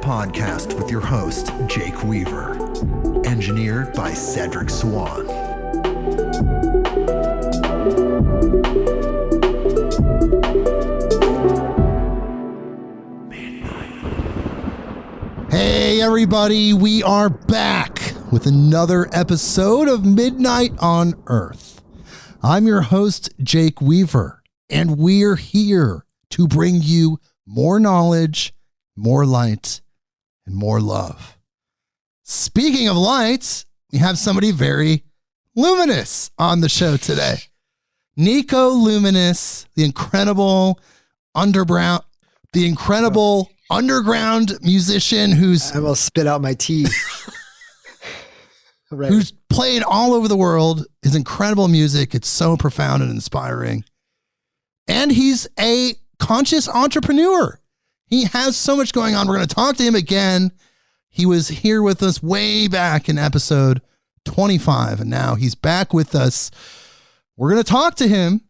Podcast with your host, Jake Weaver. Engineered by Cedric Swan. Hey everybody, we are back with another episode of Midnight on Earth. I'm your host, Jake Weaver, and we're here to bring you more knowledge, more light, and more love. Speaking of lights, we have somebody very luminous on the show today. Nico Luminous, the incredible underground musician who's... I almost spit out my tea. Right. Who's played all over the world. His incredible music, it's so profound and inspiring. And he's a conscious entrepreneur. He has so much going on. We're going to talk to him again. He was here with us way back in episode 25, and now he's back with us. We're going to talk to him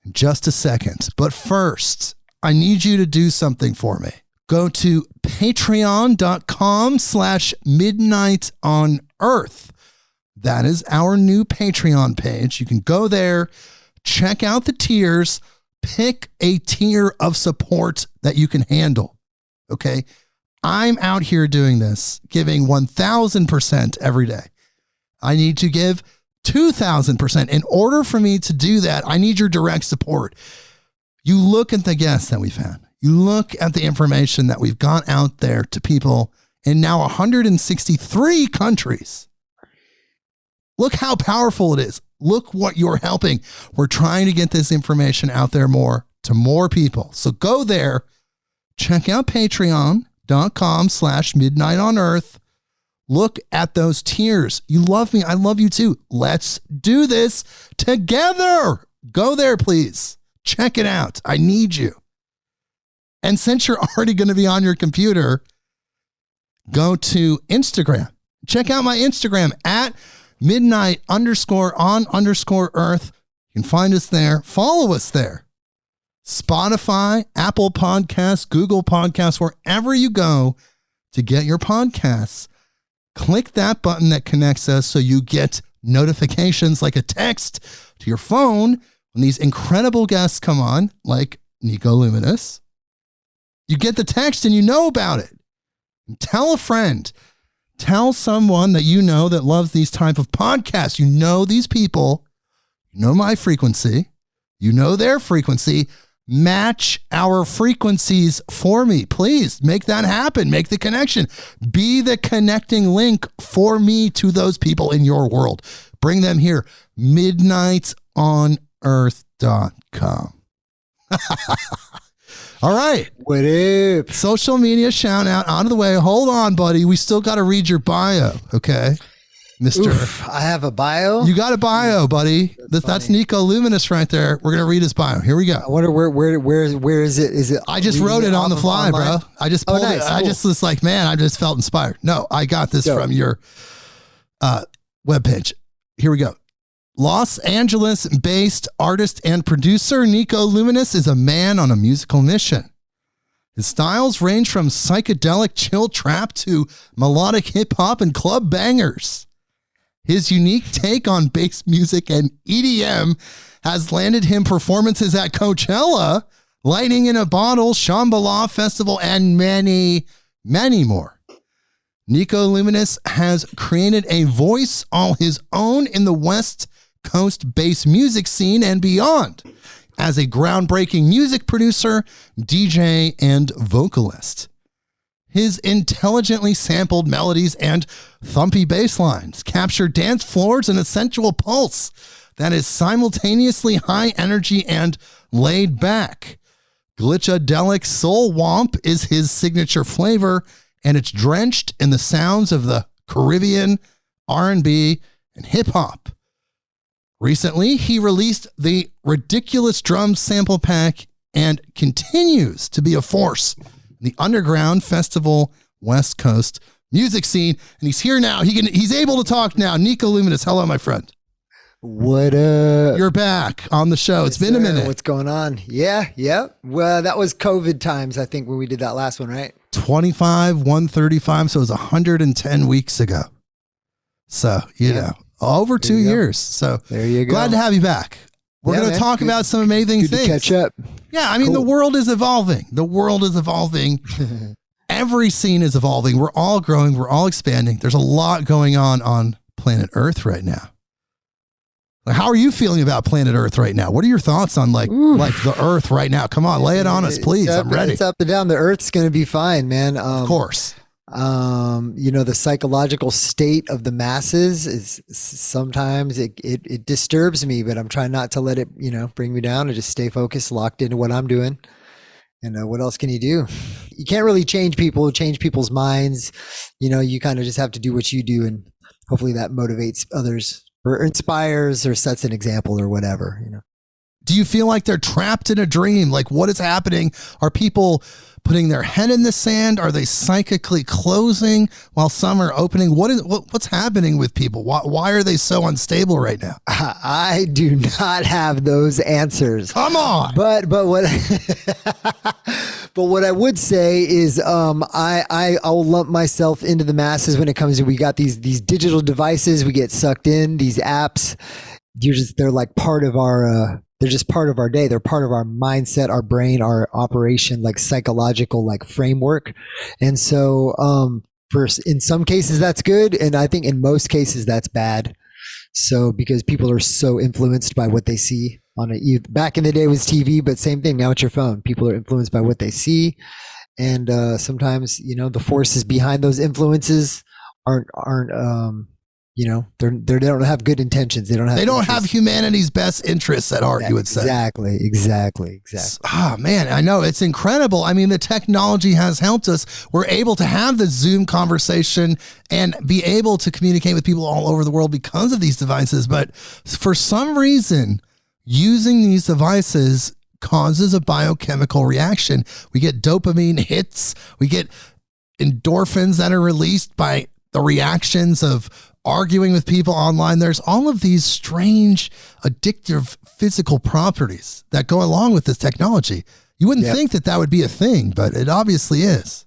in just a second. But first, I need you to do something for me. Go to patreon.com/midnightonearth. That is our new Patreon page. You can go there, check out the tiers, pick a tier of support that you can handle. Okay. I'm out here doing this, giving 1,000% every day. I need to give 2,000%. In order for me to do that, I need your direct support. You look at the guests that we've had. You look at the information that we've got out there to people in now 163 countries. Look how powerful it is. Look what you're helping. We're trying to get this information out there more to more people. So go there, check out patreon.com/midnightonearth. Look at those tiers. You love me. I love you too. Let's do this together. Go there, please. Check it out. I need you. And since you're already going to be on your computer, go to Instagram. Check out my Instagram at midnight_on_earth. You can find us there. Follow us there. Spotify, Apple Podcasts, Google Podcasts, wherever you go to get your podcasts, click that button that connects us so you get notifications like a text to your phone when these incredible guests come on, like Nico Luminous. You get the text and you know about it. Tell a friend. Tell someone that you know that loves these type of podcasts. You know these people. You know my frequency. You know their frequency. Match our frequencies for me. Please make that happen. Make the connection. Be the connecting link for me to those people in your world. Bring them here. midnightonearth.com. All right. What up? Social media shout out of the way. Hold on, buddy. We still got to read your bio. Okay. Mr. Oof, I have a bio. You got a bio, buddy. That's Nico Luminous right there. We're going to read his bio. Here we go. I wonder where is it? Is it? I just wrote it on the fly, online? Bro. I just pulled it. Cool. I just was like, man, I just felt inspired. No, I got this from your webpage. Here we go. Los Angeles-based artist and producer Nico Luminous is a man on a musical mission. His styles range from psychedelic chill trap to melodic hip-hop and club bangers. His unique take on bass music and EDM has landed him performances at Coachella, Lightning in a Bottle, Shambhala Festival, and many, many more. Nico Luminous has created a voice all his own in the West Coast bass music scene and beyond, as a groundbreaking music producer, DJ, and vocalist. His intelligently sampled melodies and thumpy bass lines capture dance floors in a sensual pulse that is simultaneously high energy and laid back. Glitch-a-Delic Soul Whomp is his signature flavor, and it's drenched in the sounds of the Carribean, R&B, and hip-hop. Recently, he released the Ridikulous Drums sample pack and continues to be a force in the underground festival West Coast music scene. And he's here now. He's able to talk now. Nico Luminous, hello, my friend. What up? You're back on the show. It's been a minute. What's going on? Yeah. Well, that was COVID times, I think, when we did that last one, right? 135, so it was 110 weeks ago. So, you know, over 2 years. So there you go. Glad to have you back. We're going to talk about some amazing things. To catch up. Yeah, I mean, The world is evolving. The world is evolving. Every scene is evolving. We're all growing. We're all expanding. There's a lot going on planet Earth right now. How are you feeling about planet Earth right now? What are your thoughts on like the Earth right now? Come on, lay it on us, please. I'm ready. It's up and down. The Earth's going to be fine, man. Of course. The psychological state of the masses is sometimes it disturbs me, but I'm trying not to let it, bring me down and just stay focused, locked into what I'm doing. And what else can you do? You can't really change people's minds. You kind of just have to do what you do, and hopefully that motivates others or inspires or sets an example or whatever, Do you feel like they're trapped in a dream? Like, what is happening? Are people putting their head in the sand? Are they psychically closing while some are opening? What's happening with people? Why are they so unstable right now? I do not have those answers. Come on. But what but what I would say is I'll lump myself into the masses when it comes to, we got these digital devices, we get sucked in, these apps. They're like part of our they're just part of our day. They're part of our mindset, our brain, our operation, like psychological, like framework. And so, in some cases that's good. And I think in most cases that's bad. So, because people are so influenced by what they see on it. Back in the day it was TV, but same thing. Now it's your phone. People are influenced by what they see. And, sometimes, the forces behind those influences aren't they don't have good intentions. They don't have humanity's best interests at heart, you would say. Exactly. Oh man, I know, it's incredible. I mean, the technology has helped us. We're able to have the Zoom conversation and be able to communicate with people all over the world because of these devices. But for some reason, using these devices causes a biochemical reaction. We get dopamine hits. We get endorphins that are released by the reactions of arguing with people online. There's all of these strange, addictive physical properties that go along with this technology. You wouldn't think that would be a thing, but it obviously is.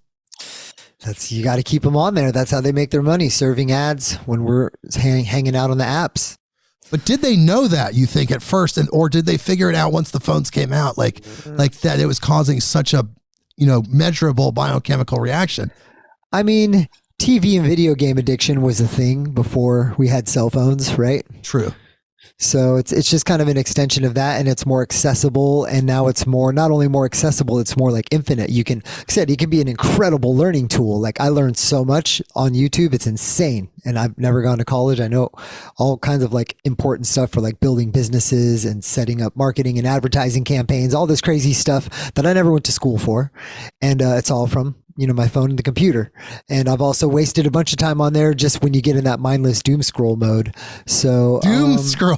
You got to keep them on there. That's how they make their money, serving ads when we're hanging out on the apps. But did they know that, you think, at first, or did they figure it out once the phones came out, like that it was causing such a, measurable biochemical reaction? I mean, TV and video game addiction was a thing before we had cell phones, right? True. So it's just kind of an extension of that, and it's more accessible. And now it's not only more accessible, it's more like infinite. Like I said, it can be an incredible learning tool. Like, I learned so much on YouTube. It's insane. And I've never gone to college. I know all kinds of like important stuff for like building businesses and setting up marketing and advertising campaigns, all this crazy stuff that I never went to school for. And it's all from my phone and the computer. And I've also wasted a bunch of time on there just when you get in that mindless doom scroll mode. So doom scroll.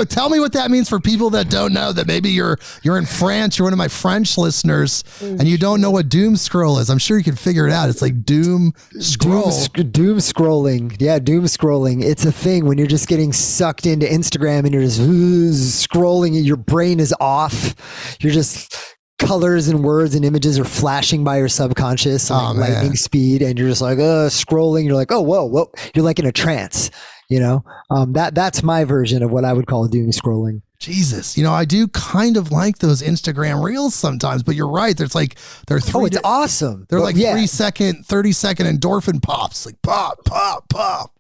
Tell me what that means for people that don't know, that maybe you're in France, you're one of my French listeners, and you don't know what doom scroll is. I'm sure you can figure it out. It's like doom scroll. Doom scrolling. Yeah, doom scrolling. It's a thing when you're just getting sucked into Instagram and you're just scrolling and your brain is off. You're just colors and words and images are flashing by your subconscious like lightning speed, and you're just like scrolling. You're like, oh, whoa. You're like in a trance, that's my version of what I would call doom scrolling. Jesus. I do kind of like those Instagram reels sometimes, but you're right. They're it's awesome. They're 30 second endorphin pops, like pop, pop, pop.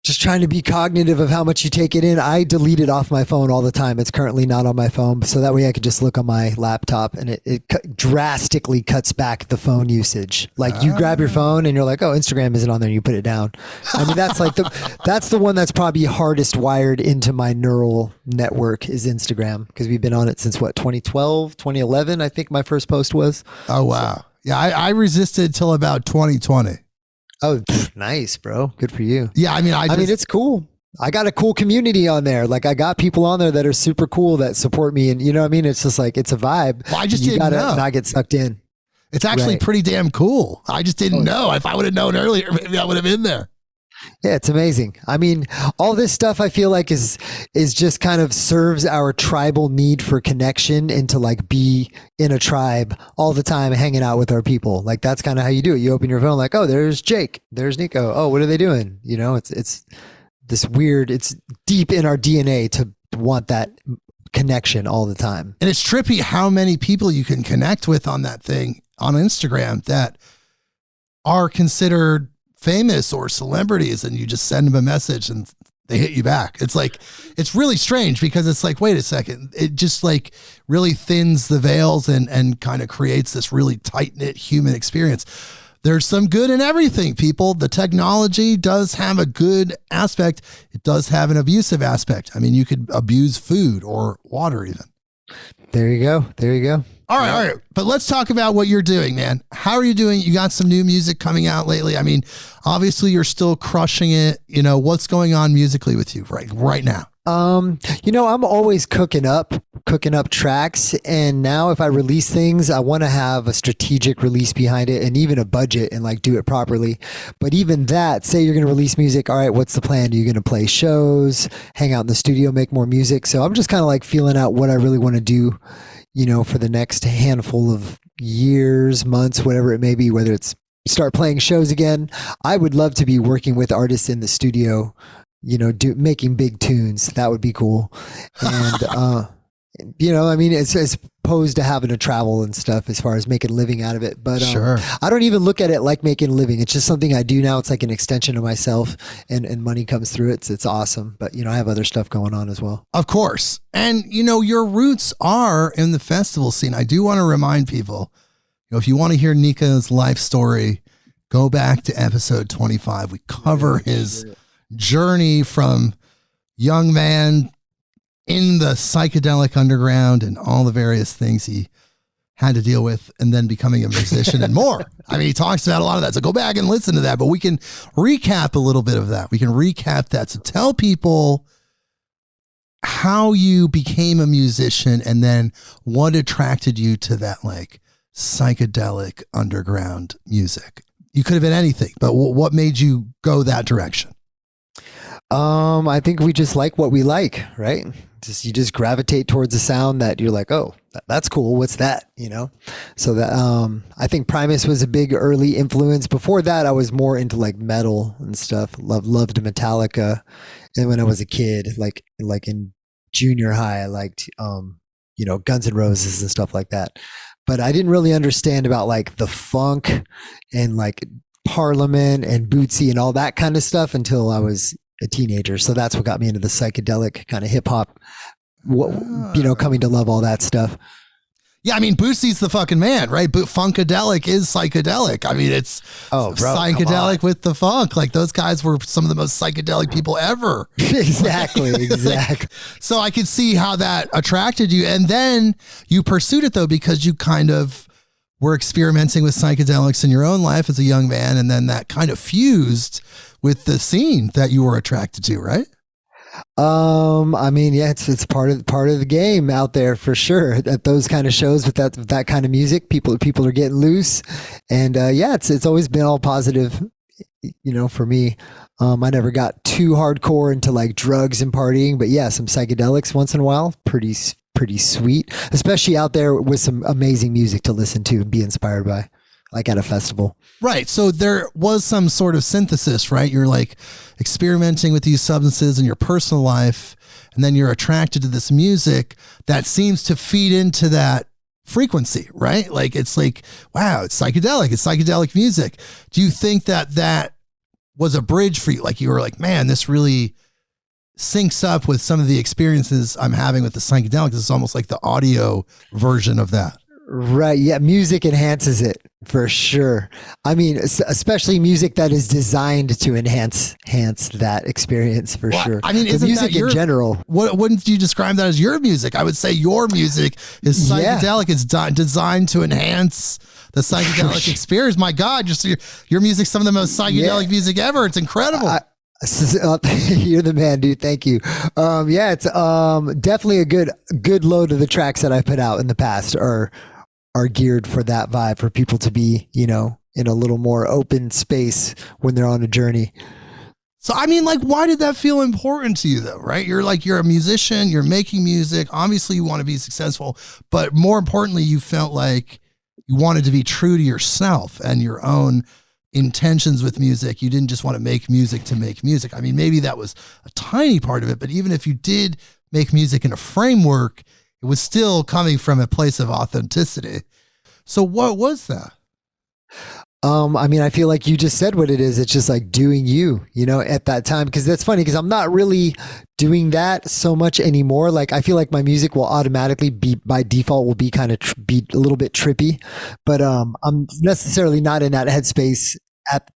Just trying to be cognitive of how much you take it in. I delete it off my phone all the time. It's currently not on my phone, so that way I could just look on my laptop, and it drastically cuts back the phone usage. Like you grab your phone and you're like, oh, Instagram isn't on there, and you put it down. I mean, that's like that's the one that's probably hardest wired into my neural network is Instagram, because we've been on it since what, 2012, 2011, I think my first post was. Oh, wow. So, yeah, I resisted till about 2020. Oh, nice, bro. Good for you. Yeah, I mean, I mean, it's cool. I got a cool community on there. Like I got people on there that are super cool that support me, and you know what I mean? It's just like, it's a vibe. Well, I just didn't know. Not get sucked in. It's actually pretty damn cool. I just didn't know. If I would have known earlier, maybe I would have been there. Yeah, it's amazing. I mean, all this stuff I feel like is just kind of serves our tribal need for connection, and to like be in a tribe all the time, hanging out with our people. Like that's kind of how you do it. You open your phone, like, oh, there's Jake, there's Nico. Oh, what are they doing? You know, it's this weird. It's deep in our DNA to want that connection all the time. And it's trippy how many people you can connect with on that thing on Instagram that are considered famous or celebrities, and you just send them a message and they hit you back. It's like, it's really strange, because it's like, wait a second, it just like really thins the veils and kind of creates this really tight-knit human experience. There's some good in everything, people. The technology does have a good aspect. It does have an abusive aspect. I mean, you could abuse food or water even. There you go. There you go. All right. But let's talk about what you're doing, man. How are you doing? You got some new music coming out lately. I mean, obviously you're still crushing it. You know, what's going on musically with you right now? You know, I'm always cooking up tracks, and now if I release things, I want to have a strategic release behind it, and even a budget, and like do it properly. But even that, say you're going to release music. All right, what's the plan? Are you going to play shows, hang out in the studio, make more music? So I'm just kind of like feeling out what I really want to do, you know, for the next handful of years, months, whatever it may be, whether it's start playing shows again. I would love to be working with artists in the studio, you know, making big tunes. That would be cool. And, you know, I mean, it's as opposed to having to travel and stuff as far as making a living out of it. But sure. I don't even look at it like making a living. It's just something I do now. It's like an extension of myself, and money comes through it. It's awesome. But, you know, I have other stuff going on as well. Of course. And, you know, your roots are in the festival scene. I do want to remind people, you know, if you want to hear Nico's life story, go back to episode 25. We cover his journey from young man in the psychedelic underground and all the various things he had to deal with, and then becoming a musician and more. I mean, he talks about a lot of that. So go back and listen to that, but we can recap a little bit of that. We can recap that. So tell people how you became a musician, and then what attracted you to that like psychedelic underground music. You could have been anything, but what made you go that direction? I think we just like what we like, right? You just gravitate towards a sound that you're like, oh, that's cool. What's that? You know? So that, I think Primus was a big early influence. Before that, I was more into like metal and stuff. Loved Metallica. And when I was a kid, like in junior high, I liked, you know, Guns N' Roses and stuff like that. But I didn't really understand about like the funk and like Parliament and Bootsy and all that kind of stuff until I was a teenager. So that's what got me into the psychedelic kind of hip hop, you know, coming to love all that stuff. Yeah, I mean, Bootsy's the fucking man, right? But Funkadelic is psychedelic. I mean, it's psychedelic with the funk. Like those guys were some of the most psychedelic people ever. Exactly. So I could see how that attracted you. And then you pursued it though, because you kind of were experimenting with psychedelics in your own life as a young man. And then that kind of fused with the scene that you were attracted to, right? I mean, yeah, it's part of the game out there for sure. At those kind of shows with that kind of music, people are getting loose, and yeah, it's always been all positive, you know, for me. I never got too hardcore into like drugs and partying, but yeah, some psychedelics once in a while, pretty sweet, especially out there with some amazing music to listen to and be inspired by, like at a festival. Right. So there was some sort of synthesis, right? You're like experimenting with these substances in your personal life, and then you're attracted to this music that seems to feed into that frequency, right? Like, it's like, wow, it's psychedelic music. Do you think that was a bridge for you. Like you were like, man, this really syncs up with some of the experiences I'm having with the psychedelics. It's almost like the audio version of that. Right. Yeah. Music enhances it for sure. I mean, especially music that is designed to enhance that experience for sure. I mean, isn't music in general? Wouldn't you describe that as your music? I would say your music is psychedelic. It's designed to enhance the psychedelic experience. My God, just your music's some of the most psychedelic music ever. It's incredible. You're the man, dude. Thank you. It's definitely a good load of the tracks that I've put out in the past are geared for that vibe, for people to be, in a little more open space when they're on a journey. So, I mean, like, why did that feel important to you though, right? You're a musician, you're making music. Obviously you want to be successful, but more importantly, you felt like you wanted to be true to yourself and your own intentions with music. You didn't just want to make music to make music. I mean, maybe that was a tiny part of it, but even if you did make music in a framework, it was still coming from a place of authenticity. So what was that? I mean, I feel like you just said what it is. It's just like doing you, at that time. Cause that's funny, cause I'm not really doing that so much anymore. Like, I feel like my music will automatically be, by default, will be kind of be a little bit trippy, but, I'm necessarily not in that headspace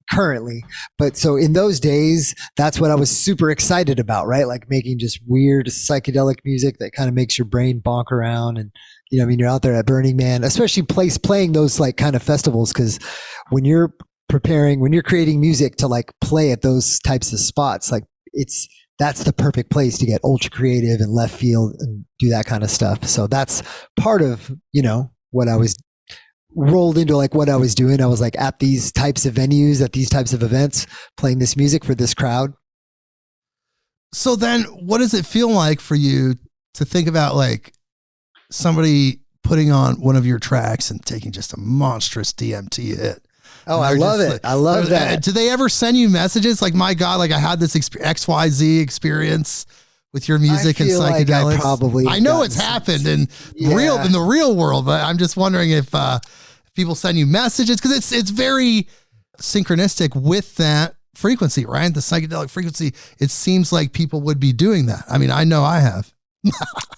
currently. But so in those days, that's what I was super excited about, right? Like making just weird psychedelic music that kind of makes your brain bonk around. And, you're out there at Burning Man, especially playing those like kind of festivals. Cause when you're creating music to like play at those types of spots, like that's the perfect place to get ultra creative and left field and do that kind of stuff. So that's part of, what I was rolled into, like what I was doing. I was like at these types of venues, at these types of events, playing this music for this crowd. So then what does it feel like for you to think about like somebody putting on one of your tracks and taking just a monstrous DMT hit? Oh, I love it. I love that. Do they ever send you messages like, my God, like I had this XYZ experience with your music and psychedelics? Like I know it's happened in the real world, but I'm just wondering if people send you messages, because it's very synchronistic with that frequency, right? The psychedelic frequency. It seems like people would be doing that. I mean, I know I have.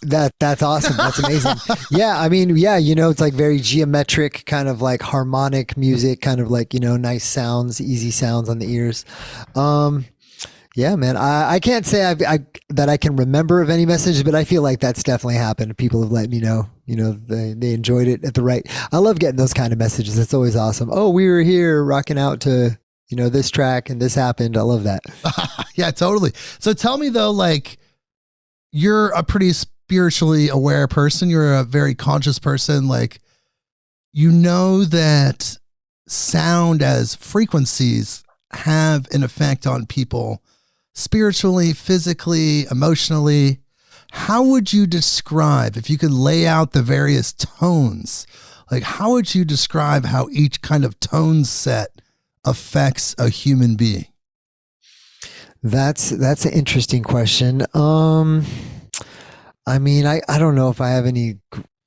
That's awesome. That's amazing. Yeah. I mean, it's like very geometric, kind of like harmonic music, kind of like, nice sounds, easy sounds on the ears. Yeah, man. I can't say that I can remember of any message, but I feel like that's definitely happened. People have let me know, they enjoyed it at the right. I love getting those kind of messages. It's always awesome. Oh, we were here rocking out to, this track and this happened. I love that. Yeah, totally. So tell me though, like, you're a pretty spiritually aware person. You're a very conscious person. Like, that sound as frequencies have an effect on people spiritually, physically, emotionally. How would you describe, if you could lay out the various tones, like how would you describe how each kind of tone set affects a human being? That's an interesting question. I mean, I don't know if I have any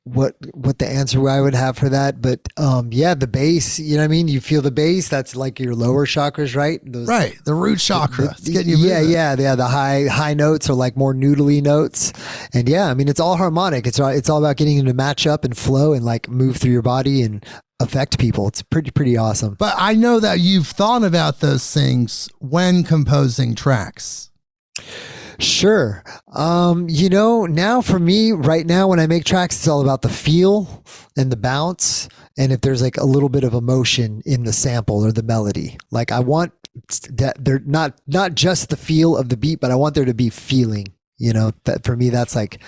what the answer I would have for that, but the bass, you feel the bass, that's like your lower chakras, right? Right, the root chakra. It's getting you the high notes are like more noodly notes. And it's all harmonic. It's all about getting them to match up and flow and like move through your body and affect people. It's pretty awesome. But I know that you've thought about those things when composing tracks. Sure. Now for me right now, when I make tracks, it's all about the feel and the bounce. And if there's like a little bit of emotion in the sample or the melody, like I want that they're not just the feel of the beat, but I want there to be feeling, that for me, that's like,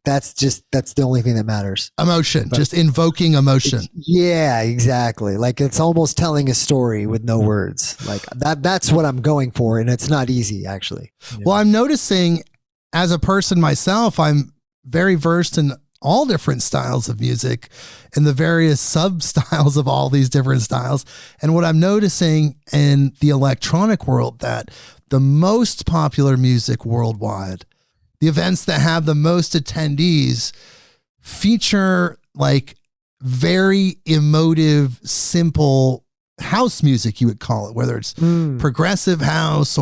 that's the only thing that matters. Emotion, just invoking emotion. Yeah, exactly. Like it's almost telling a story with no words. Like that's what I'm going for. And it's not easy actually. Well, I'm noticing as a person myself, I'm very versed in all different styles of music and the various sub styles of all these different styles. And what I'm noticing in the electronic world, that the most popular music worldwide, the events that have the most attendees, feature like very emotive, simple house music, you would call it, whether it's progressive house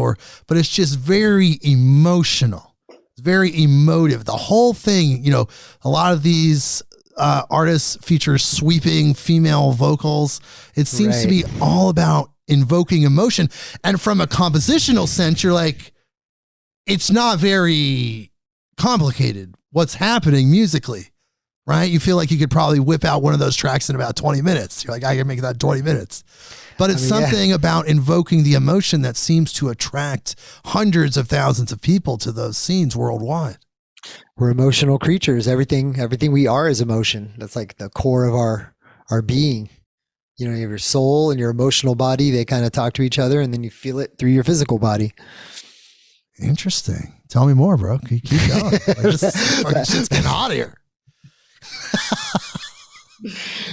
but it's just very emotional. It's very emotive. The whole thing, you know, a lot of these artists feature sweeping female vocals. It seems to be all about invoking emotion. And from a compositional sense, you're like, it's not very complicated what's happening musically, right? You feel like you could probably whip out one of those tracks in about 20 minutes. You're like, I can make that 20 minutes. But it's something about invoking the emotion that seems to attract hundreds of thousands of people to those scenes worldwide. We're emotional creatures. Everything we are is emotion. That's like the core of our being. You know, you have your soul and your emotional body. They kind of talk to each other, and then you feel it through your physical body. Interesting. Tell me more, bro. Keep going. Like, this fucking shit's getting hot here.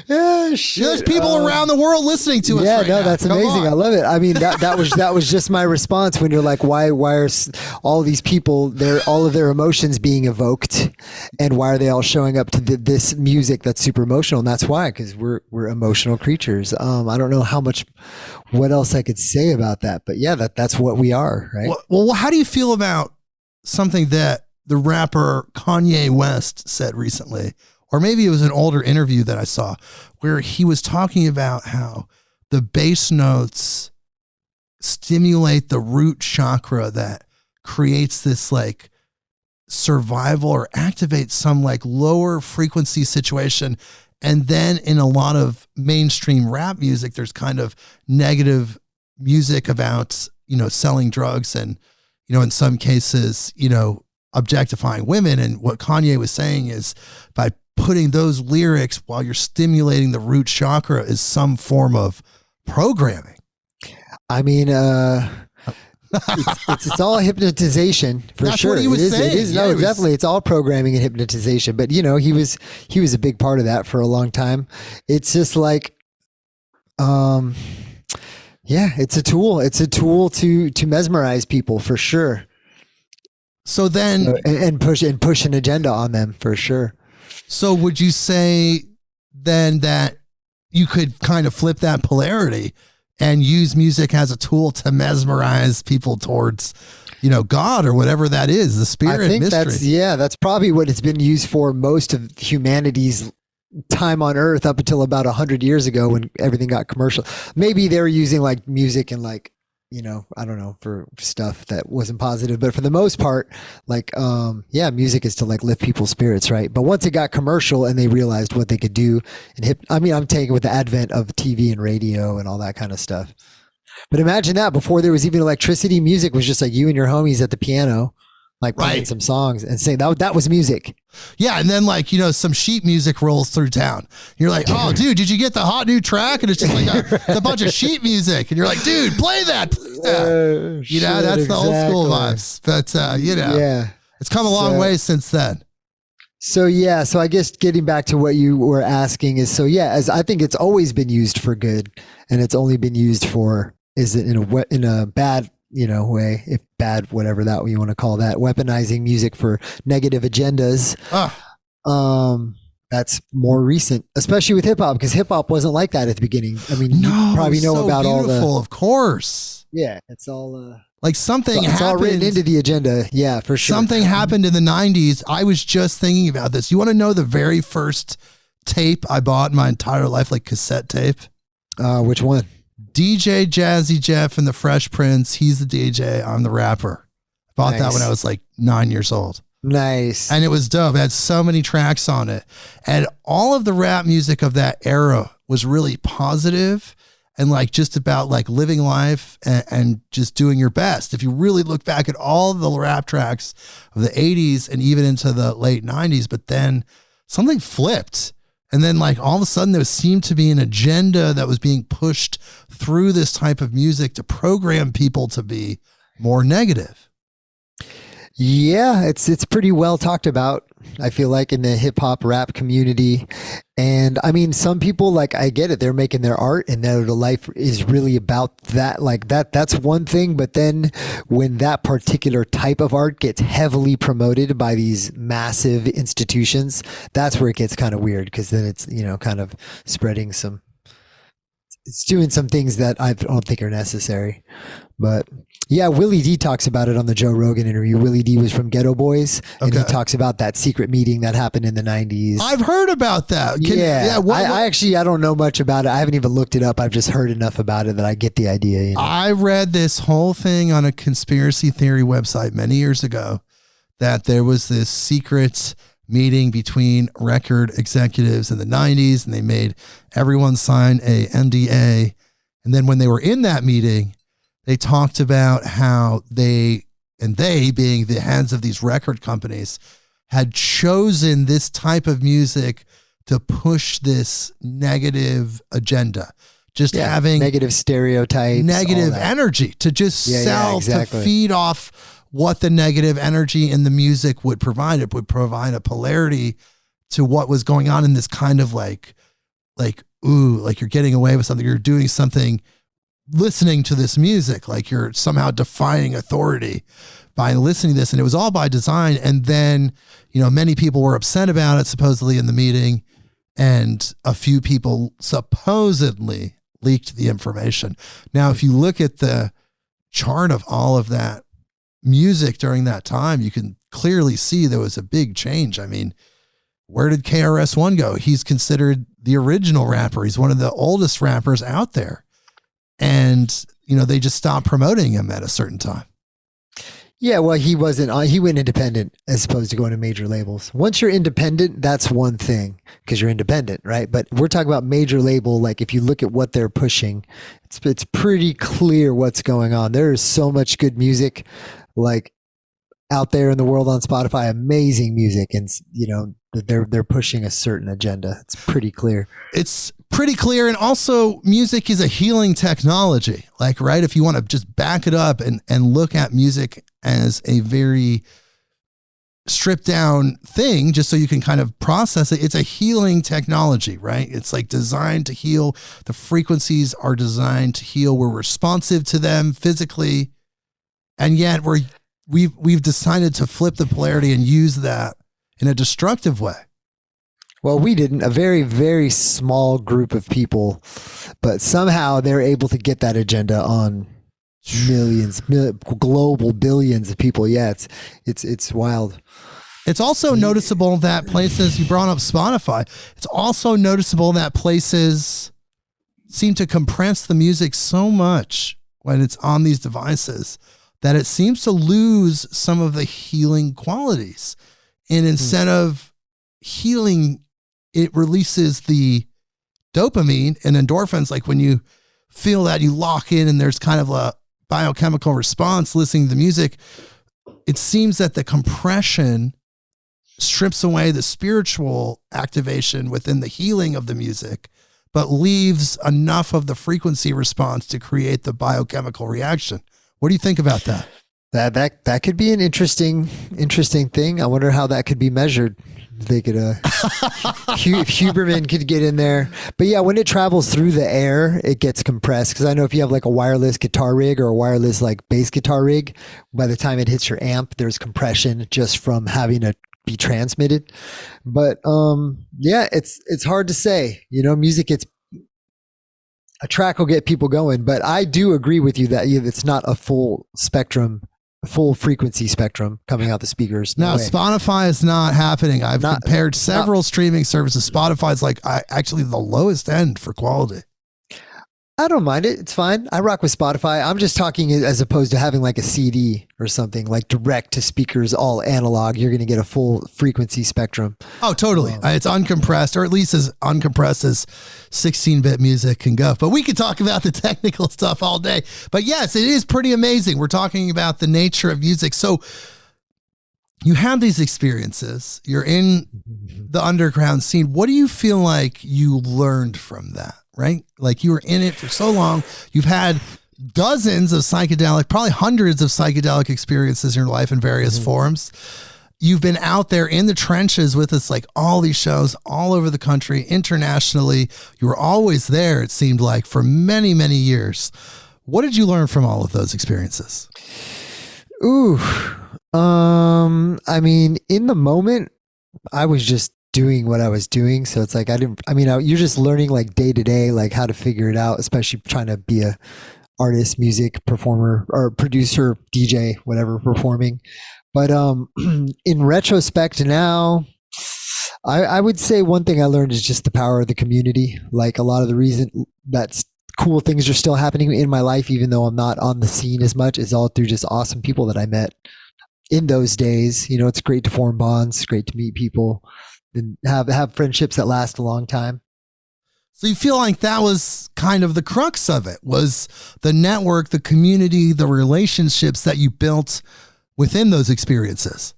Yeah, shit. There's people around the world listening to us. Yeah, right no, now. that's Come amazing. on. I love it. I mean, that was just my response when you're like, why are all these people, all of their emotions being evoked, and why are they all showing up to this music that's super emotional? And that's why, because we're emotional creatures. I don't know what else I could say about that, but yeah, that's what we are, right? Well, how do you feel about something that the rapper Kanye West said recently? Or maybe it was an older interview that I saw where he was talking about how the bass notes stimulate the root chakra that creates this like survival or activates some like lower frequency situation. And then in a lot of mainstream rap music, there's kind of negative music about, you know, selling drugs and, you know, in some cases, you know, objectifying women. And what Kanye was saying is by putting those lyrics while you're stimulating the root chakra is some form of programming. I mean, it's all hypnotization for That's sure. What he was saying. It is. Yeah, No, definitely. It's all programming and hypnotization. But you know, he was a big part of that for a long time. It's just like, yeah, it's a tool. It's a tool to mesmerize people for sure. So then, and push an agenda on them for sure. So would you say then that you could kind of flip that polarity and use music as a tool to mesmerize people towards, you know, God or whatever that is, the spirit, I think mystery? that's probably what it's been used for most of humanity's time on earth up until about 100 years ago when everything got commercial. Maybe they were using like music and like, you know, I don't know, for stuff that wasn't positive, but for the most part, like, yeah, music is to like lift people's spirits, right? But once it got commercial and they realized what they could do I'm taking with the advent of TV and radio and all that kind of stuff. But imagine that before there was even electricity, music was just like you and your homies at the piano, like playing some songs and saying that was music. Yeah. And then like, you know, some sheet music rolls through town. You're like, oh dude, did you get the hot new track? And it's just like it's a bunch of sheet music. And you're like, dude, play that. You know, that's the old school vibes. But, you know, yeah, it's come a long way since then. So, yeah. So I guess getting back to what you were asking is, so yeah, as I think it's always been used for good and it's only been used for, is it in a bad, you know, way, if bad, whatever that you want to call that, weaponizing music for negative agendas. That's more recent, especially with hip hop, because hip hop wasn't like that at the beginning. I mean, you probably know so about all the, of course. Yeah. It's all, like something it's all written into the agenda. Yeah, for sure. Something happened in the 90s. I was just thinking about this. You want to know the very first tape I bought in my entire life, like cassette tape? Which one? DJ Jazzy Jeff and the Fresh Prince. He's the DJ. I'm the rapper. I bought that when I was like 9 years old. Nice. And it was dope. It had so many tracks on it. And all of the rap music of that era was really positive and like just about like living life and just doing your best. If you really look back at all the rap tracks of the 80s and even into the late 90s, but then something flipped. And then like all of a sudden there seemed to be an agenda that was being pushed through this type of music to program people to be more negative. Yeah, it's pretty well talked about, I feel like, in the hip hop rap community. And I mean, some people, like, I get it, they're making their art and their life is really about that, like that's one thing. But then when that particular type of art gets heavily promoted by these massive institutions, that's where it gets kind of weird, because then it's, you know, kind of spreading some it's doing some things that I don't think are necessary. But yeah, Willie D talks about it on the Joe Rogan interview. Willie D was from Ghetto Boys, and he talks about that secret meeting that happened in the 90s. I've heard about that. I don't know much about it. I haven't even looked it up. I've just heard enough about it that I get the idea. You know? I read this whole thing on a conspiracy theory website many years ago that there was this secret meeting between record executives in the 90s, and they made everyone sign a NDA. And then when they were in that meeting, they talked about how they being the heads of these record companies had chosen this type of music to push this negative agenda, just having negative stereotypes, negative energy to just sell, to feed off what the negative energy in the music would provide. It would provide a polarity to what was going on in this kind of like you're getting away with something, you're doing something, listening to this music, like you're somehow defying authority by listening to this. And it was all by design. And then, many people were upset about it supposedly in the meeting, and a few people supposedly leaked the information. Now, if you look at the chart of all of that music during that time, you can clearly see there was a big change. I mean, where did KRS-One go? He's considered the original rapper. He's one of the oldest rappers out there. And, they just stopped promoting him at a certain time. Yeah, well, he went independent as opposed to going to major labels. Once you're independent, that's one thing because you're independent, right? But we're talking about major label. Like if you look at what they're pushing, it's pretty clear what's going on. There is so much good music like out there in the world on Spotify, amazing music. And, they're pushing a certain agenda. It's pretty clear. It's pretty clear. And also music is a healing technology. Like, right. If you want to just back it up and look at music as a very stripped down thing, just so you can kind of process it, it's a healing technology, right? It's like designed to heal. The frequencies are designed to heal. We're responsive to them physically. And yet we've decided to flip the polarity and use that in a destructive way. Well, we didn't. A very, very small group of people, but somehow they're able to get that agenda on global billions of people. Yeah, it's wild. It's also noticeable that places, you brought up Spotify, it's also noticeable that places seem to compress the music so much when it's on these devices that it seems to lose some of the healing qualities. And instead of healing, it releases the dopamine and endorphins. Like when you feel that, you lock in and there's kind of a biochemical response listening to the music. It seems that the compression strips away the spiritual activation within the healing of the music, but leaves enough of the frequency response to create the biochemical reaction. What do you think about that? That could be an interesting thing. I wonder how that could be measured. They could, if Huberman could get in there. But yeah, when it travels through the air, it gets compressed. Because I know if you have like a wireless guitar rig or a wireless like bass guitar rig, by the time it hits your amp, there's compression just from having to be transmitted. But yeah, it's hard to say. Music, a track will get people going. But I do agree with you that it's not a full frequency spectrum coming out the speakers. No, Spotify is not happening. I've compared several streaming services. Spotify is like actually the lowest end for quality. I don't mind it. It's fine. I rock with Spotify. I'm just talking as opposed to having like a CD or something like direct to speakers, all analog. You're going to get a full frequency spectrum. Oh, totally. It's uncompressed, or at least as uncompressed as 16-bit music can go. But we could talk about the technical stuff all day. But yes, it is pretty amazing. We're talking about the nature of music. So you have these experiences. You're in the underground scene. What do you feel like you learned from that? Right? Like you were in it for so long. You've had dozens of psychedelic, probably hundreds of psychedelic experiences in your life in various forms. You've been out there in the trenches with us, like all these shows all over the country, internationally. You were always there, it seemed like, for many, many years. What did you learn from all of those experiences? Ooh. I mean, in the moment, I was just doing what I was doing. So it's like, you're just learning like day to day, like how to figure it out, especially trying to be a artist, music performer or producer, DJ, whatever, performing. But in retrospect now, I would say one thing I learned is just the power of the community. Like a lot of the reason that cool things are still happening in my life, even though I'm not on the scene as much, is all through just awesome people that I met in those days. You know, it's great to form bonds, it's great to meet people and have friendships that last a long time. So you feel like that was kind of the crux of it, was the network, the community, the relationships that you built within those experiences.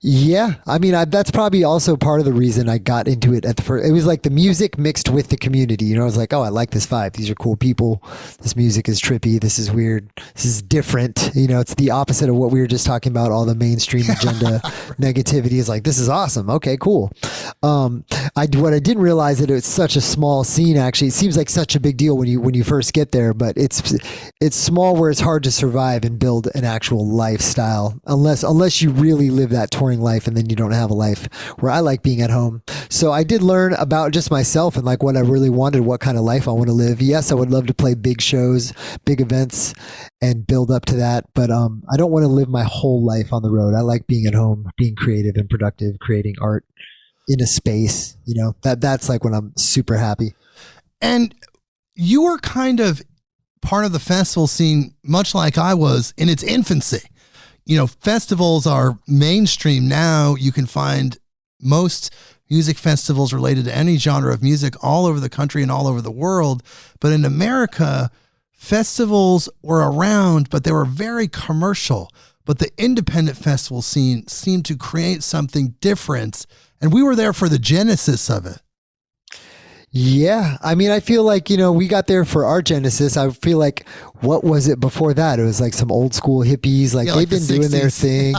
Yeah. I mean, that's probably also part of the reason I got into it at the first. It was like the music mixed with the community. You know, I was like, oh, I like this vibe. These are cool people. This music is trippy. This is weird. This is different. You know, it's the opposite of what we were just talking about. All the mainstream agenda negativity is like, this is awesome. Okay, cool. What I didn't realize that it's such a small scene. Actually, it seems like such a big deal when you first get there, but it's small where it's hard to survive and build an actual lifestyle unless you really live that touring life, and then you don't have a life. Where I like being at home. So I did learn about just myself and like what I really wanted, what kind of life I want to live. Yes, I would love to play big shows, big events, and build up to that. But I don't want to live my whole life on the road. I like being at home, being creative and productive, creating art in a space. You know, that's like when I'm super happy. And you were kind of part of the festival scene, much like I was in its infancy. You know, festivals are mainstream now. You can find most music festivals related to any genre of music all over the country and all over the world. But in America, festivals were around, but they were very commercial. But the independent festival scene seemed to create something different. And we were there for the genesis of it. Yeah. I mean, I feel like, you know, we got there for our genesis. I feel like, what was it before that? It was like some old school hippies, like they've been doing their thing.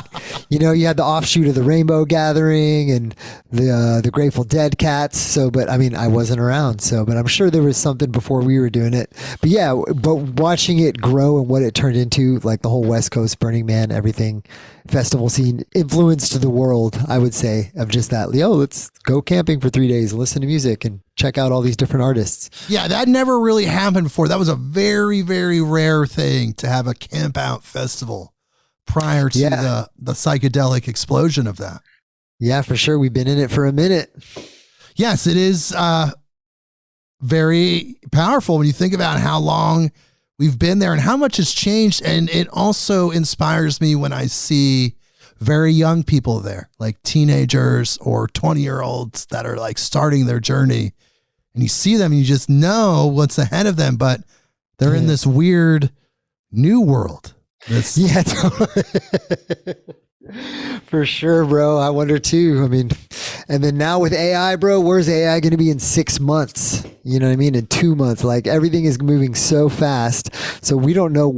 You know, you had the offshoot of the Rainbow Gathering and the Grateful Dead cats. So, but I mean, I wasn't around. So, but I'm sure there was something before we were doing it. But yeah, but watching it grow and what it turned into, like the whole West Coast Burning Man, everything, festival scene influenced the world, I would say, of just that. Yo, let's go camping for 3 days, listen to music and check out all these different artists. Yeah, that never really happened before. That was a very, very rare thing to have a camp out festival prior to the psychedelic explosion of that. Yeah, for sure. We've been in it for a minute. Yes, it is very powerful when you think about how long we've been there and how much has changed. And it also inspires me when I see very young people there, like teenagers or 20-year-olds that are like starting their journey. And you see them and you just know what's ahead of them, but they're in this weird new world. Yeah, for sure, bro. I wonder too. I mean, and then now with AI, bro, where's AI going to be in 6 months? You know what I mean? In 2 months, like everything is moving so fast. So we don't know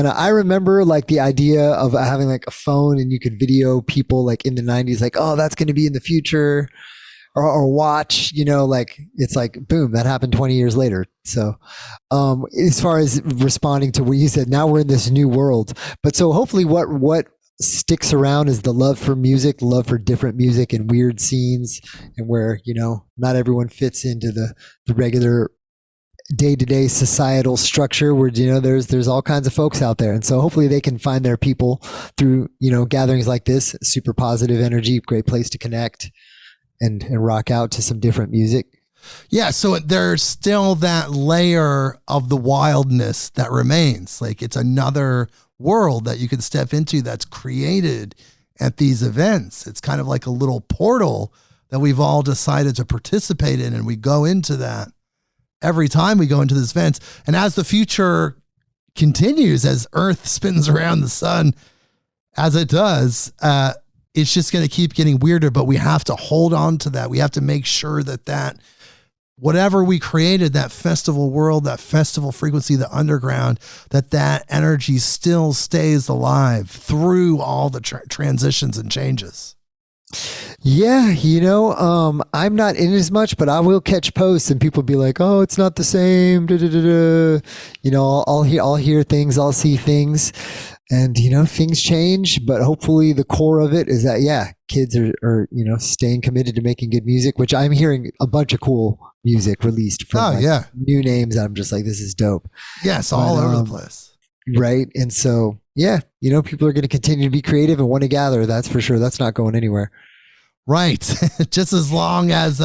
I remember like the idea of having like a phone and you could video people like in the 90s, like, oh, that's going to be in the future. Or watch, you know, like it's like, boom, that happened 20 years later. So as far as responding to what you said, now we're in this new world. But so hopefully what sticks around is the love for music, love for different music and weird scenes, and where, you know, not everyone fits into the regular day-to-day societal structure where, you know, there's all kinds of folks out there. And so hopefully they can find their people through, you know, gatherings like this. Super positive energy, great place to connect and rock out to some different music. Yeah, so there's still that layer of the wildness that remains. Like it's another world that you can step into that's created at these events. It's kind of like a little portal that we've all decided to participate in, and we go into that every time we go into this event. And as the future continues, as Earth spins around the sun, as it does, it's just going to keep getting weirder, but we have to hold on to that. We have to make sure that whatever we created, that festival world, that festival frequency, the underground, that energy still stays alive through all the transitions and changes. Yeah, you know, I'm not in as much, but I will catch posts and people be like, "Oh, it's not the same." Da, da, da, da. You know, I'll hear things, I'll see things. And, things change, but hopefully the core of it is that, kids are staying committed to making good music, which I'm hearing a bunch of cool music released from new names. I'm just like, this is dope. Yes, all over the place. Right. And so, people are going to continue to be creative and want to gather. That's for sure. That's not going anywhere. Right. Just as long as,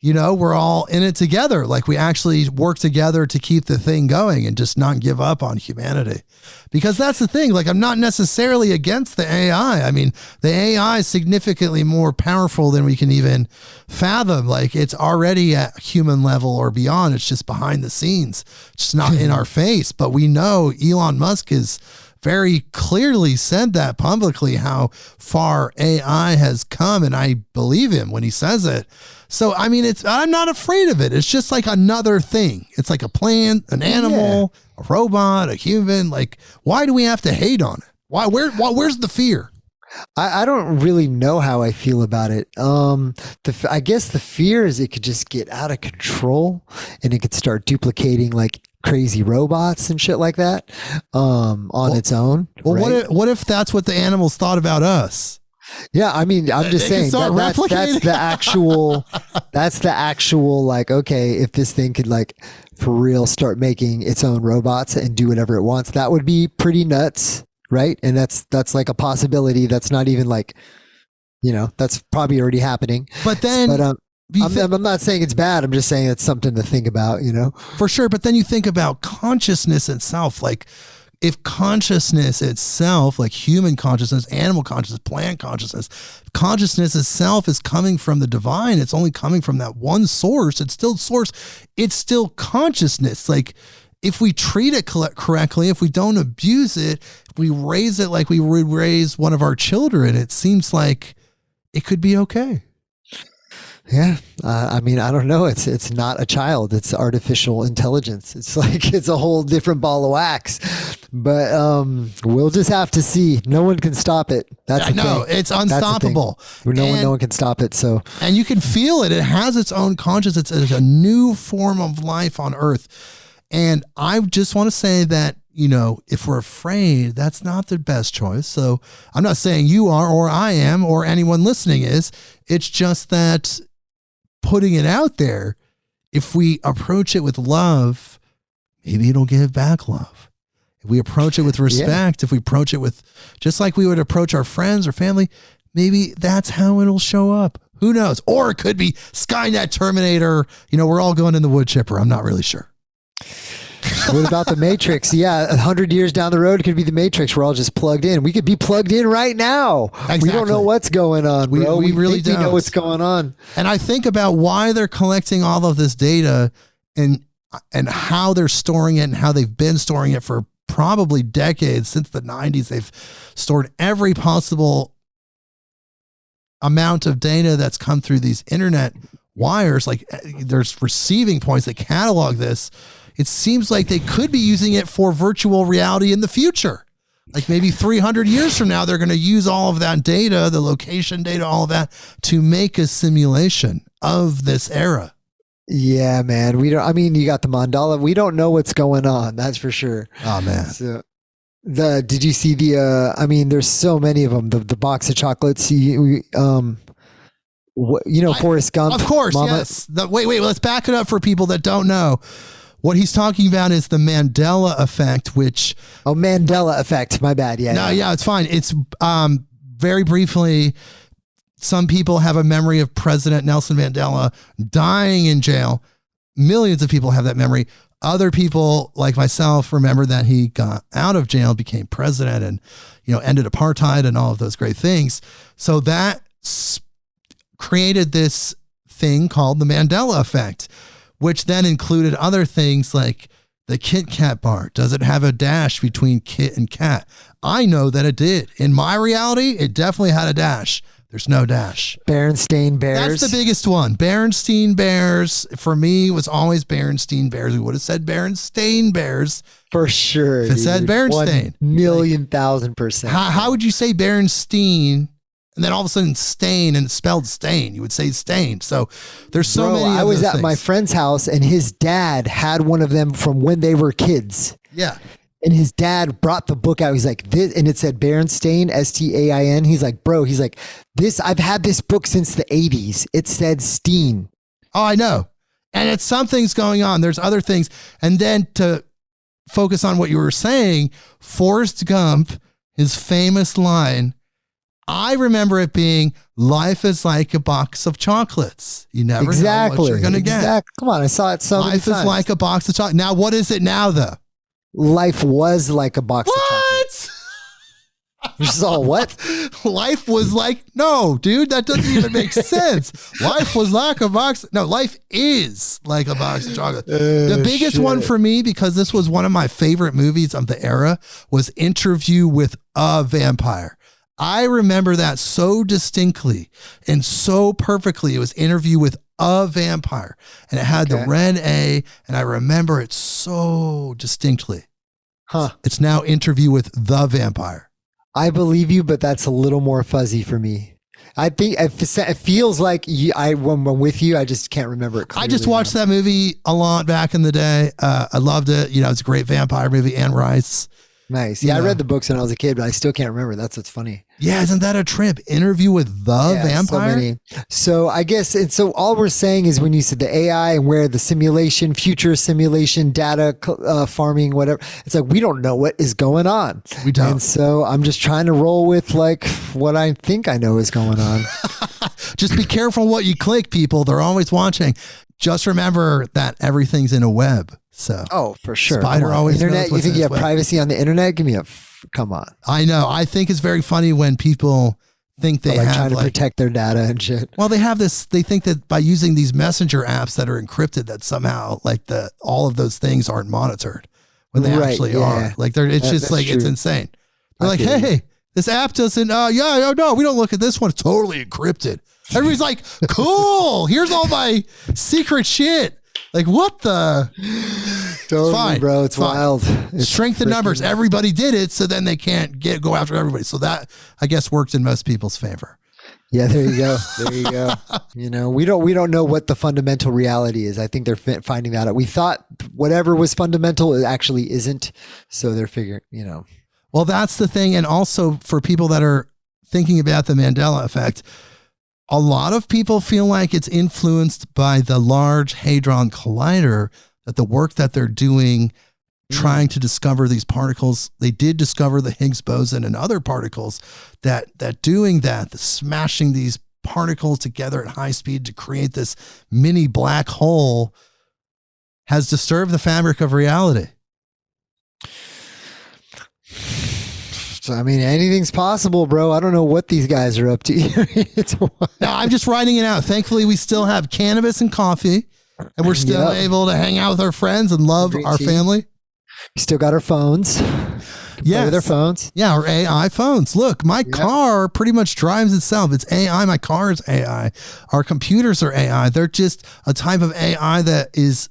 we're all in it together. Like we actually work together to keep the thing going and just not give up on humanity. Because that's the thing. Like I'm not necessarily against the AI. I mean, the AI is significantly more powerful than we can even fathom. Like it's already at human level or beyond. It's just behind the scenes. It's just not in our face. But we know Elon Musk is very clearly said that publicly, how far AI has come. And I believe him when he says it. So, I mean, I'm not afraid of it. It's just like another thing. It's like a plant, an animal, a robot, a human. Like, why do we have to hate on it? Where's the fear? I don't really know how I feel about it. I guess the fear is it could just get out of control and it could start duplicating like crazy robots and shit like that on its own. Well, right? What if that's what the animals thought about us? Yeah, I mean, I'm just saying that's the actual like, okay, if this thing could like for real start making its own robots and do whatever it wants, that would be pretty nuts, right? And that's like a possibility. That's not even like, that's probably already happening. But then, I'm not saying it's bad. I'm just saying it's something to think about, For sure. But then you think about consciousness itself, like. If consciousness itself, like human consciousness, animal consciousness, plant consciousness itself is coming from the divine. It's only coming from that one source. It's still source. It's still consciousness. Like if we treat it correctly, if we don't abuse it, if we raise it like we would raise one of our children, it seems like it could be okay. Yeah. I mean, I don't know. It's not a child. It's artificial intelligence. It's like, it's a whole different ball of wax, but, we'll just have to see. No one can stop it. That's it's unstoppable. No one can stop it. So, and you can feel it. It has its own consciousness. It's a new form of life on earth. And I just want to say that, if we're afraid, that's not the best choice. So I'm not saying you are, or I am, or anyone listening is. It's just that putting it out there, if we approach it with love, maybe it'll give back love. If we approach it with respect, if we approach it with just like we would approach our friends or family, maybe that's how it'll show up. Who knows? Or it could be Skynet, Terminator. We're all going in the wood chipper. I'm not really sure. What about the Matrix? Yeah, 100 years down the road, it could be the Matrix. We're all just plugged in. We could be plugged in right now. Exactly. We don't know what's going on, bro. We really don't. We know what's going on. And I think about why they're collecting all of this data and how they're storing it and how they've been storing it for probably decades. Since the 90s, they've stored every possible amount of data that's come through these internet wires. Like there's receiving points that catalog this. It seems like they could be using it for virtual reality in the future. Like maybe 300 years from now, they're going to use all of that data, the location data, all of that to make a simulation of this era. Yeah, man. You got the mandala. We don't know what's going on. That's for sure. Oh man. So did you see there's so many of them, the box of chocolates. Forrest Gump. Of course. Mama. Yes. Wait, let's back it up for people that don't know. What he's talking about is the Mandela effect, which... Oh, Mandela effect. My bad. Yeah. No, yeah, it's fine. It's very briefly, some people have a memory of President Nelson Mandela dying in jail. Millions of people have that memory. Other people, like myself, remember that he got out of jail, became president, and ended apartheid and all of those great things. So that created this thing called the Mandela effect, which then included other things like the Kit Kat bar. Does it have a dash between Kit and Kat? I know that it did. In my reality, it definitely had a dash. There's no dash. Berenstain Bears. That's the biggest one. Berenstain Bears, for me, was always Berenstain Bears. We would have said Berenstain Bears. For sure. If it said Berenstain. 1,000,000%. How would you say Berenstain? And then all of a sudden stain, and it's spelled stain. You would say stain. So there's so many. I was at my friend's house and his dad had one of them from when they were kids. Yeah. And his dad brought the book out. He's like, this, and it said Berenstain, Stain. He's like, bro, he's like, this, I've had this book since the 80s. It said Steen. Oh, I know. And it's something's going on. There's other things. And then to focus on what you were saying, Forrest Gump, his famous line, I remember it being, life is like a box of chocolates. You never know what you're going to get. Come on, I saw it so many times. Life is like a box of chocolates. Now, what is it now, though? Life was like a box of chocolates. You saw what? Life was like, no, dude, that doesn't even make sense. Life was like a box. No, life is like a box of chocolates. The biggest one for me, because this was one of my favorite movies of the era, was Interview with a Vampire. I remember that so distinctly and so perfectly. It was Interview with a Vampire, and it had the red A, and I remember it so distinctly. It's now Interview with the Vampire. I believe you, but that's a little more fuzzy for me. I think it feels like when I'm with you, I just can't remember it clearly. I just watched that movie a lot back in the day. I loved it. You know, it's a great vampire movie. Anne Rice. Nice. Yeah, I read the books when I was a kid, but I still can't remember. That's what's funny. Yeah, isn't that a trip? Interview with the Vampire? So I guess, and so all we're saying is when you said the AI and where the simulation, future simulation, data farming, whatever, it's like we don't know what is going on. We don't. And so I'm just trying to roll with like what I think I know is going on. Just be careful what you click, people. They're always watching. Just remember that everything's in a web. So, for sure. Spider always internet. Knows you think you have privacy on the internet? Give me come on. I know. I think it's very funny when people think they have trying to protect their data and shit. Well, they have this. They think that by using these messenger apps that are encrypted, that somehow like all of those things aren't monitored when they actually are. Like it's just like true. It's insane. They're like, hey, this app doesn't. No, we don't look at this one. It's totally encrypted. Everybody's like, cool. Here's all my secret shit. Like what the? Totally, fine, bro. It's wild. Strength in numbers. Everybody did it, so then they can't go after everybody. So that I guess worked in most people's favor. Yeah, there you go. There you go. You know, we don't know what the fundamental reality is. I think they're finding that out. We thought whatever was fundamental, it actually isn't. So they're figuring. You know. Well, that's the thing, and also for people that are thinking about the Mandela effect. A lot of people feel like it's influenced by the Large Hadron Collider, that the work that they're doing, trying to discover these particles, they did discover the Higgs boson and other particles, that doing that, the smashing these particles together at high speed to create this mini black hole has disturbed the fabric of reality. So, I mean, anything's possible, bro. I don't know what these guys are up to. No, I'm just writing it out. Thankfully, we still have cannabis and coffee, and we're still able to hang out with our friends and love our family. We still got our phones. Yeah, with our phones. Yeah, our AI phones. Look, my car pretty much drives itself. It's AI. My car is AI. Our computers are AI. They're just a type of AI that is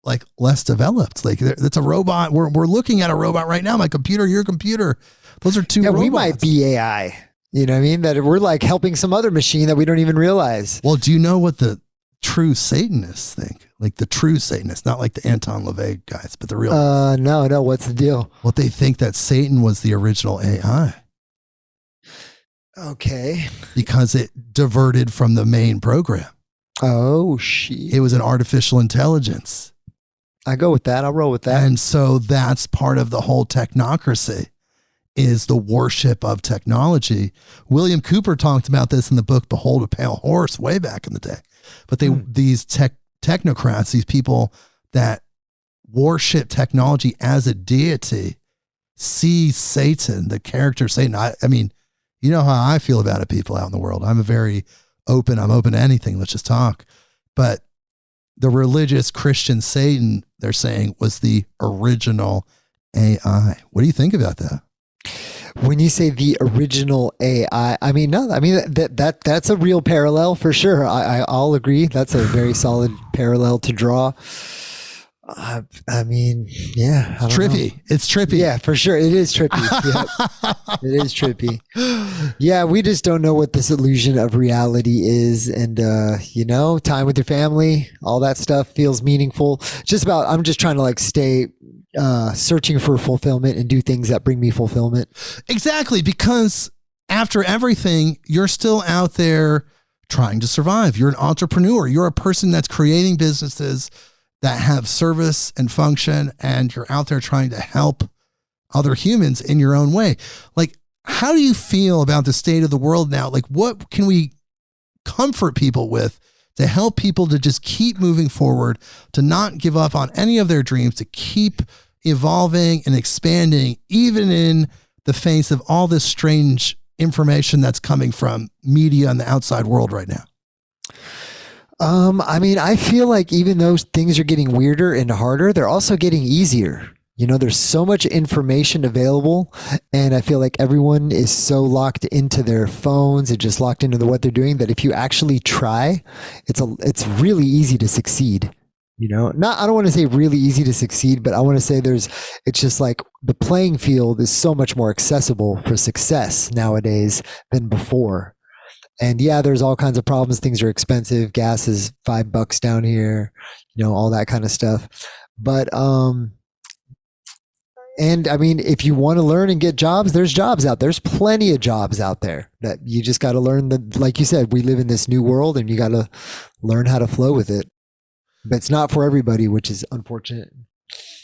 like less developed. Like it's a robot. We're looking at a robot right now. My computer, your computer. Those are two robots. We might be AI. You know what I mean? That we're like helping some other machine that we don't even realize. Well, do you know what the true Satanists think? Like the true Satanists, not like the Anton LaVey guys, but the real. No. What's the deal? Well, they think that Satan was the original AI. Okay. Because it diverted from the main program. Oh, shit. It was an artificial intelligence. I go with that. I'll roll with that. And so that's part of the whole technocracy. Is the worship of technology. William Cooper talked about this in the book Behold a Pale Horse way back in the day. But these technocrats, these people that worship technology as a deity, see Satan, the character Satan. I mean, you know how I feel about it, people out in the world. I'm open to anything. Let's just talk. But the religious Christian Satan, they're saying, was the original AI. What do you think about that? When you say the original AI, I mean, no, I mean, that's a real parallel for sure. I'll agree. That's a very solid parallel to draw. I mean, yeah. It's trippy. It's trippy. Yeah, for sure. It is trippy. It is trippy. Yeah, we just don't know what this illusion of reality is. And, time with your family, all that stuff feels meaningful. I'm just trying to like stay searching for fulfillment and do things that bring me fulfillment. Exactly, because after everything, you're still out there trying to survive. You're an entrepreneur. You're a person that's creating businesses that have service and function, and you're out there trying to help other humans in your own way. Like, how do you feel about the state of the world now? Like, what can we comfort people with to help people to just keep moving forward, to not give up on any of their dreams, to keep evolving and expanding, even in the face of all this strange information that's coming from media and the outside world right now? I mean, I feel like even though things are getting weirder and harder, they're also getting easier. You know, there's so much information available, and I feel like everyone is so locked into their phones and just locked into what they're doing that if you actually try, it's really easy to succeed. You know, I don't want to say really easy to succeed, but I want to say it's just like the playing field is so much more accessible for success nowadays than before. And yeah, there's all kinds of problems. Things are expensive. Gas is $5 down here, you know, all that kind of stuff. But, and I mean, if you want to learn and get jobs, there's jobs out there. There's plenty of jobs out there that you just got to learn that, like you said, we live in this new world and you got to learn how to flow with it. But it's not for everybody, which is unfortunate.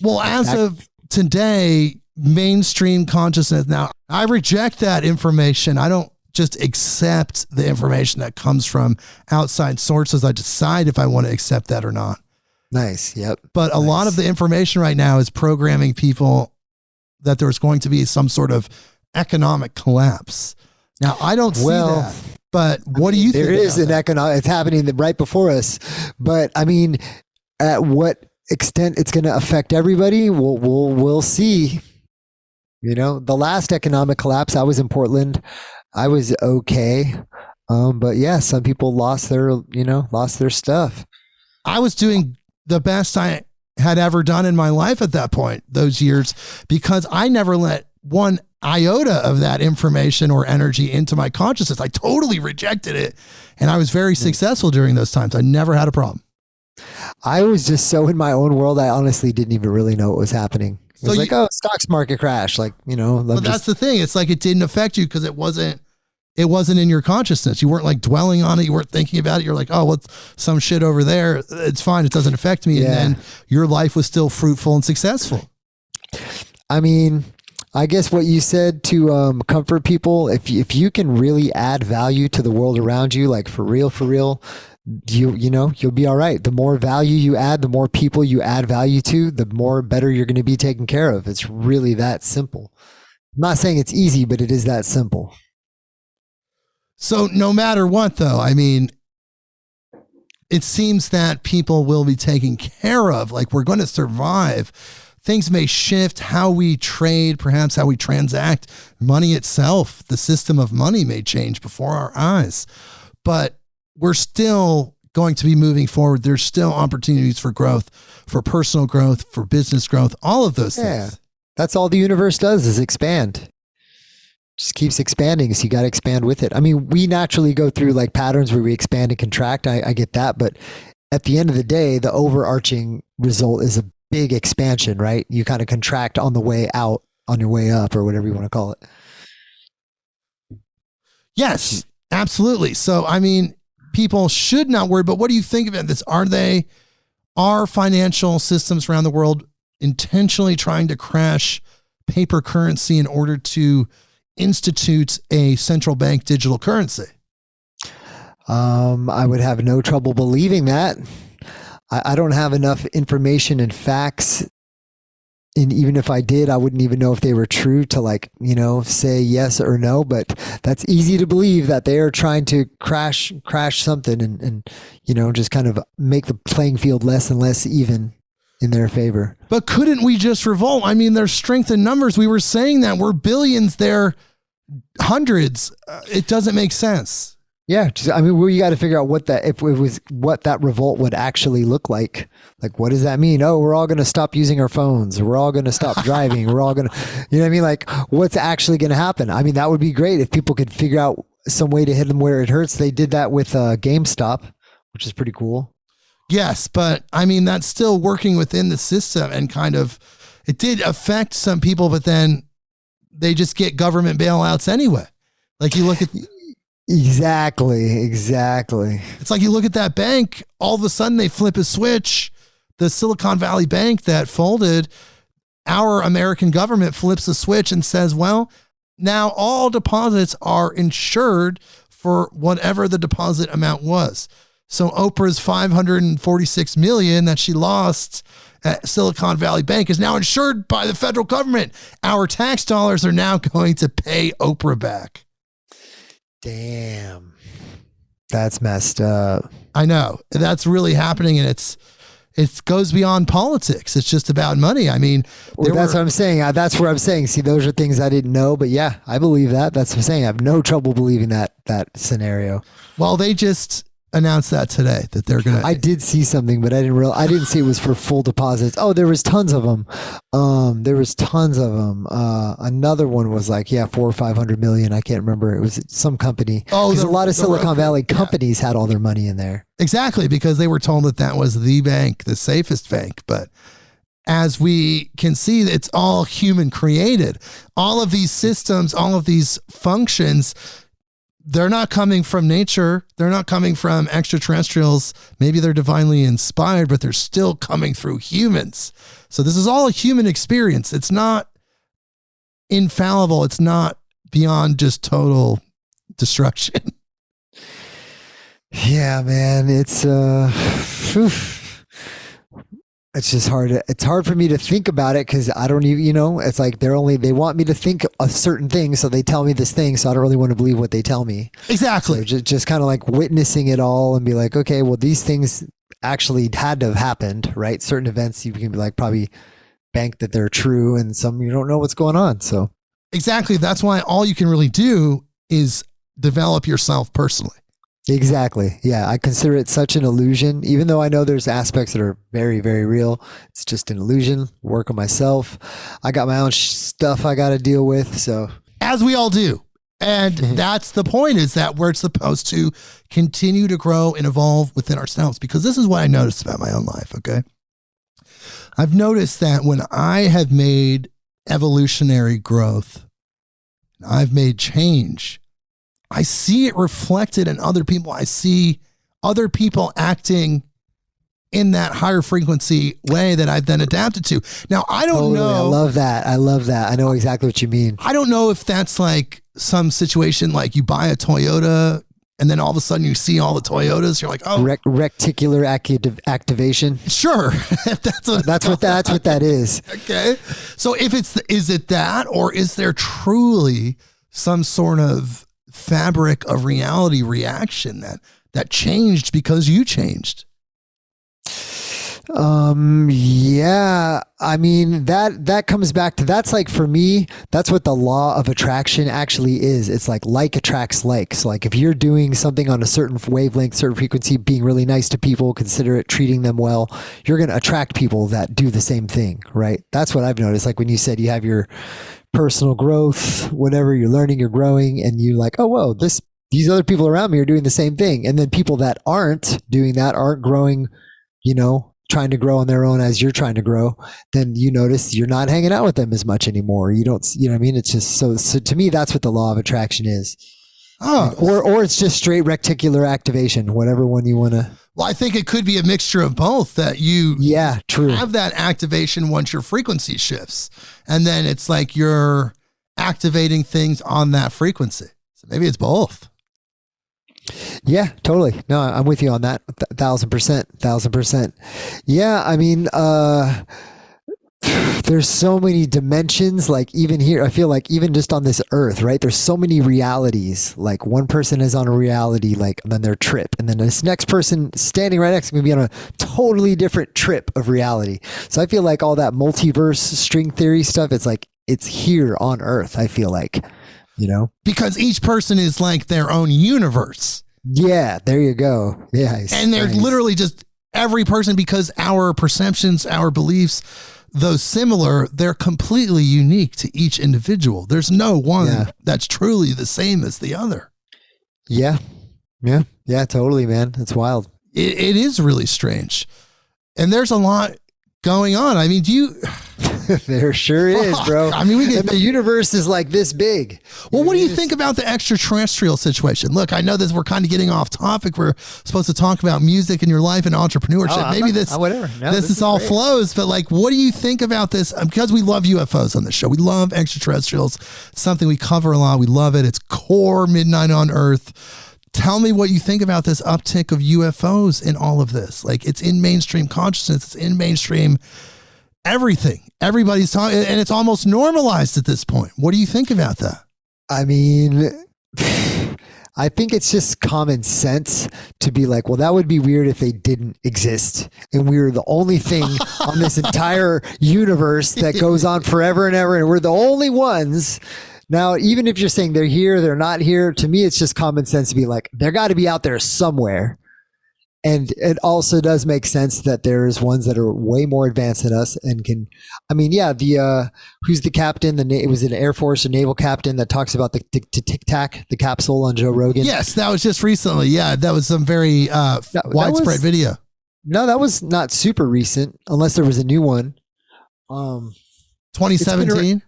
Well, as of today, mainstream consciousness, now I reject that information. I don't just accept the information that comes from outside sources. I decide if I want to accept that or not. Nice. Yep. But a lot of the information right now is programming people that there's going to be some sort of economic collapse. Now, I don't see that. But what do you think? There is an economic, it's happening right before us. But I mean, at what extent it's going to affect everybody, we'll see. You know, the last economic collapse, I was in Portland. I was okay. But yeah, some people lost their stuff. I was doing the best I had ever done in my life at that point, those years, because I never let one iota of that information or energy into my consciousness. I totally rejected it. And I was very successful during those times. I never had a problem. I was just so in my own world. I honestly didn't even really know what was happening. It was stocks market crash. Like, you know, but that's the thing. It's like, it didn't affect you because it wasn't in your consciousness. You weren't like dwelling on it. You weren't thinking about it. You're like, oh, what's some shit over there? It's fine. It doesn't affect me. Yeah. And then your life was still fruitful and successful. I mean, I guess what you said to comfort people, if you can really add value to the world around you, like for real, you'll be all right. The more value you add, the more people you add value to, the more better you're going to be taken care of. It's really that simple. I'm not saying it's easy, but it is that simple. So no matter what, though, I mean, it seems that people will be taken care of. Like, we're going to survive. Things may shift, how we trade, perhaps how we transact. Money itself, the system of money may change before our eyes. But we're still going to be moving forward. There's still opportunities for growth, for personal growth, for business growth, all of those things. That's all the universe does is expand. Just keeps expanding, so you got to expand with it. I mean, we naturally go through like patterns where we expand and contract. I get that. But at the end of the day, the overarching result is a big expansion, right? You kind of contract on the way out, on your way up, or whatever you want to call it. Yes, absolutely. So, I mean, people should not worry, but what do you think about this? Are financial systems around the world intentionally trying to crash paper currency in order to institute a central bank digital currency? I would have no trouble believing that. I don't have enough information and facts, and even if I did, I wouldn't even know if they were true to, like, you know, say yes or no. But that's easy to believe that they are trying to crash something and you know, just kind of make the playing field less and less even in their favor. But couldn't we just revolt? I mean, there's strength in numbers. We were saying that we're billions, they're hundreds. It doesn't make sense. Yeah, I mean, you got to figure out what that revolt would actually look like. Like, what does that mean? Oh, we're all going to stop using our phones. Or we're all going to stop driving. We're all going to, you know what I mean? Like, what's actually going to happen? I mean, that would be great if people could figure out some way to hit them where it hurts. They did that with GameStop, which is pretty cool. Yes, but I mean, that's still working within the system and kind of it did affect some people, but then they just get government bailouts anyway. Like you look at Exactly. It's like you look at that bank, all of a sudden they flip a switch. The Silicon Valley Bank that folded, our American government flips a switch and says, well, now all deposits are insured for whatever the deposit amount was. So Oprah's $546 million that she lost at Silicon Valley Bank is now insured by the federal government. Our tax dollars are now going to pay Oprah back. Damn. That's messed up. I know. That's really happening, and it goes beyond politics. It's just about money. I mean, what I'm saying. That's where I'm saying. See, those are things I didn't know, but yeah, I believe that. That's what I'm saying. I have no trouble believing that scenario. Well, they just announced that today that they're gonna. I did see something, but I didn't see it was for full deposits. Oh, there was tons of them. Another one was like, 400 or 500 million. I can't remember. It was some company. Oh, because a lot of Silicon Valley companies had all their money in there. Exactly, because they were told that was the bank, the safest bank. But as we can see, it's all human created. All of these systems, all of these functions, they're not coming from nature. They're not coming from extraterrestrials. Maybe they're divinely inspired, but they're still coming through humans. So this is all a human experience. It's not infallible. It's not beyond just total destruction. Yeah, man. It's just hard. It's hard for me to think about it because I don't even, it's like they want me to think a certain thing. So they tell me this thing. So I don't really want to believe what they tell me. Exactly. So just kind of like witnessing it all and be like, okay, well, these things actually had to have happened, right? Certain events you can be like probably bank that they're true and some you don't know what's going on. So exactly. That's why all you can really do is develop yourself personally. Exactly. Yeah. I consider it such an illusion, even though I know there's aspects that are very, very real. It's just an illusion. Work on myself. I got my own stuff I got to deal with. So as we all do. And that's the point, is that we're supposed to continue to grow and evolve within ourselves, because this is what I noticed about my own life. Okay. I've noticed that when I have made evolutionary growth, I've made change, I see it reflected in other people. I see other people acting in that higher frequency way that I've then adapted to. Now, I don't know. I love that. I know exactly what you mean. I don't know if that's like some situation like you buy a Toyota and then all of a sudden you see all the Toyotas. You're like, oh, reticular activation. Sure. That's what that is. Okay. So if is it that, or is there truly some sort of fabric of reality reaction that changed because you changed? Yeah, I mean, that comes back to, that's like, for me, that's what the law of attraction actually is. It's like attracts like. So like if you're doing something on a certain wavelength, certain frequency, being really nice to people, considerate, treating them well, you're going to attract people that do the same thing, right? That's what I've noticed. Like when you said you have your personal growth, whatever, you're learning, you're growing, and you're like, oh, whoa, these other people around me are doing the same thing. And then people that aren't doing that, aren't growing, trying to grow on their own as you're trying to grow, then you notice you're not hanging out with them as much anymore. You don't, you know what I mean? It's just so to me, that's what the law of attraction is. Oh, or it's just straight reticular activation, whatever one you want to. Well, I think it could be a mixture of both, that you have that activation once your frequency shifts. And then it's like you're activating things on that frequency. So maybe it's both. Yeah, totally. No, I'm with you on that. 1,000%. Yeah. I mean, there's so many dimensions, like even here, I feel like even just on this earth, right? There's so many realities. Like one person is on a reality, like, and then their trip. And then this next person standing right next to me be on a totally different trip of reality. So I feel like all that multiverse string theory stuff, it's like, it's here on earth. I feel like, because each person is like their own universe. Yeah. There you go. Yeah. And they're literally just every person, because our perceptions, our beliefs, though similar, they're completely unique to each individual. There's no one that's truly the same as the other. Yeah. Totally, man. It's wild. It is really strange. And there's a lot going on. I mean, There sure is, bro. I mean, and the universe is like this big. Well, what do you think about the extraterrestrial situation? Look, I know that we're kind of getting off topic. We're supposed to talk about music in your life and entrepreneurship. Maybe this is all great. Flows, but like, what do you think about this? Because we love UFOs on this show. We love extraterrestrials. It's something we cover a lot. We love it. It's core Midnight on Earth. Tell me what you think about this uptick of UFOs in all of this. Like, it's in mainstream consciousness. It's in mainstream everything. Everybody's talking, and it's almost normalized at this point. What do you think about that? I mean, I think it's just common sense to be like, well, that would be weird if they didn't exist. And we were the only thing on this entire universe that goes on forever and ever. And we're the only ones. Now, even if you're saying they're here, they're not here, to me, it's just common sense to be like, they're got to be out there somewhere. And it also does make sense that there's ones that are way more advanced than us and can, I mean, yeah, who's the captain? It was an Air Force or naval captain that talks about the Tic Tac, the capsule on Joe Rogan. Yes, that was just recently. Yeah, that was some very widespread video. No, that was not super recent, unless there was a new one. 2017?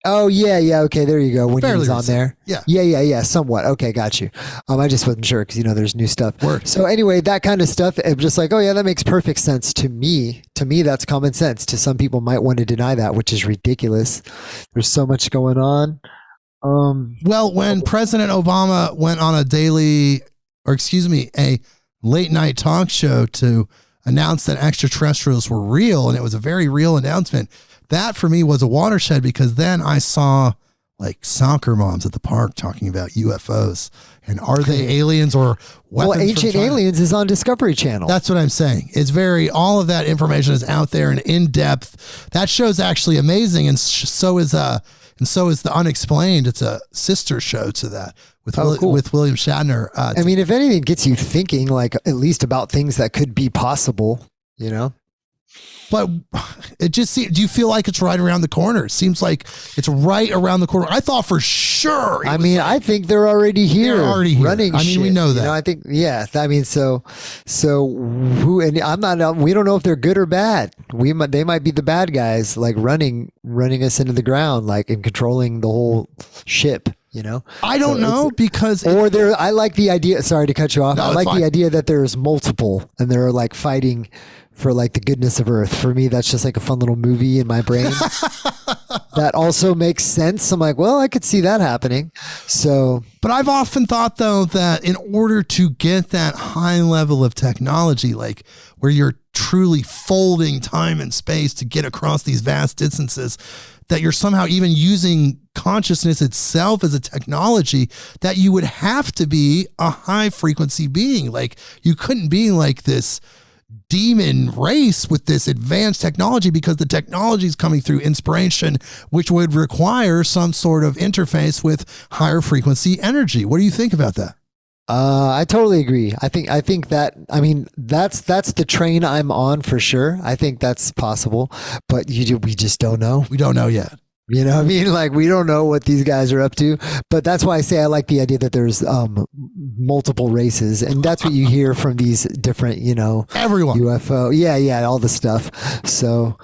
Oh, yeah. Okay, there you go. When Fairly he was on recent. there. Yeah. Somewhat. Okay, got you. I just wasn't sure because, there's new stuff. Word. So anyway, that kind of stuff, I'm just like, oh, yeah, that makes perfect sense to me. To me, that's common sense. To some people might want to deny that, which is ridiculous. There's so much going on. Well, when President Obama went on a late night talk show to announce that extraterrestrials were real, and it was a very real announcement, that for me was a watershed, because then I saw like soccer moms at the park talking about UFOs and are they aliens or weapons? Well, Ancient Aliens is on Discovery Channel. That's what I'm saying. It's all of that information is out there and in depth. That show's actually amazing, and so is The Unexplained. It's a sister show to that with William Shatner. I mean, if anything gets you thinking, like at least about things that could be possible, But it just seems, do you feel like it's right around the corner? It seems like it's right around the corner. I thought for sure. I think they're already here. They're already here. Running shit. We know that. I think, yeah. I mean, so who, and we don't know if they're good or bad. They might be the bad guys, like running us into the ground, like, and controlling the whole ship. I don't know, because I like the idea. Sorry to cut you off. No, I like fine. the idea that there's multiple and they're like fighting for like the goodness of Earth. For me, that's just like a fun little movie in my brain. That also makes sense. I'm like, well, I could see that happening. So, but I've often thought though that in order to get that high level of technology, like where you're truly folding time and space to get across these vast distances, that you're somehow even using consciousness itself as a technology, that you would have to be a high frequency being. Like, you couldn't be like this demon race with this advanced technology, because the technology is coming through inspiration, which would require some sort of interface with higher frequency energy. What do you think about that? I totally agree. I think that, I mean, that's the train I'm on for sure. I think that's possible, but we just don't know. We don't know yet. You know what I mean? Like, we don't know what these guys are up to, but that's why I say I like the idea that there's multiple races, and that's what you hear from these different, everyone, UFO. Yeah. All the stuff. So,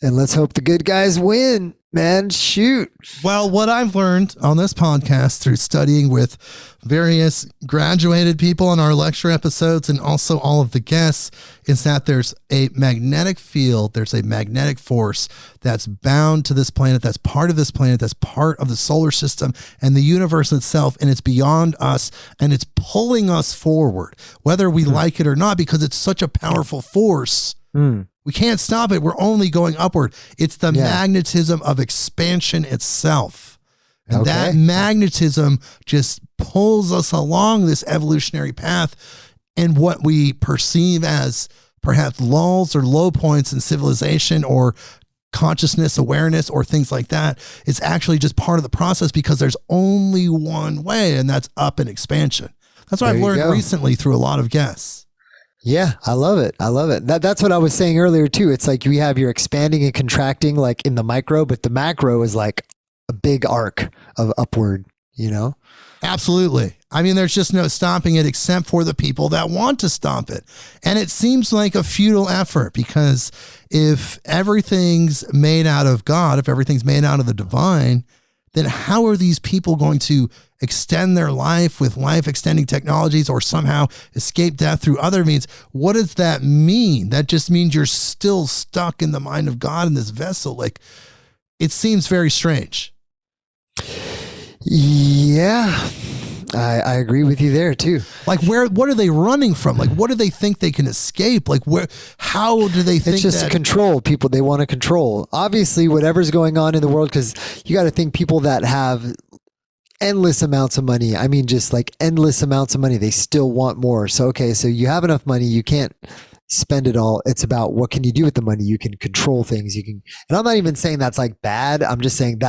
and let's hope the good guys win, man. Shoot. Well, what I've learned on this podcast through studying with various graduated people on our lecture episodes and also all of the guests is that there's a magnetic field, there's a magnetic force that's bound to this planet, that's part of this planet, that's part of the solar system and the universe itself, and it's beyond us, and it's pulling us forward, whether we like it or not, because it's such a powerful force. We can't stop it. We're only going upward. It's the magnetism of expansion itself. And that magnetism just pulls us along this evolutionary path. And what we perceive as perhaps lulls or low points in civilization or consciousness, awareness, or things like that, is actually just part of the process, because there's only one way, and that's up and expansion. That's what I've learned recently through a lot of guests. Yeah, I love it. That's what I was saying earlier too. It's like you have your expanding and contracting like in the micro, but the macro is like a big arc of upward. you know? Absolutely. I mean, there's just no stopping it except for the people that want to stop it. And it seems like a futile effort, because if everything's made out of God, if everything's made out of the divine, then how are these people going to extend their life with life extending technologies or somehow escape death through other means? What does that mean? That just means you're still stuck in the mind of God in this vessel. Like, it seems very strange. Yeah, I agree with you there too. Like, what are they running from? Like, what do they think they can escape? Like, how do they think it's just control? People, they want to control. Obviously, whatever's going on in the world, because you got to think people that have endless amounts of money. I mean, just like endless amounts of money, they still want more. So, okay, so you have enough money, you can't spend it all. It's about what can you do with the money? You can control things. You can, and I'm not even saying that's like bad. I'm just saying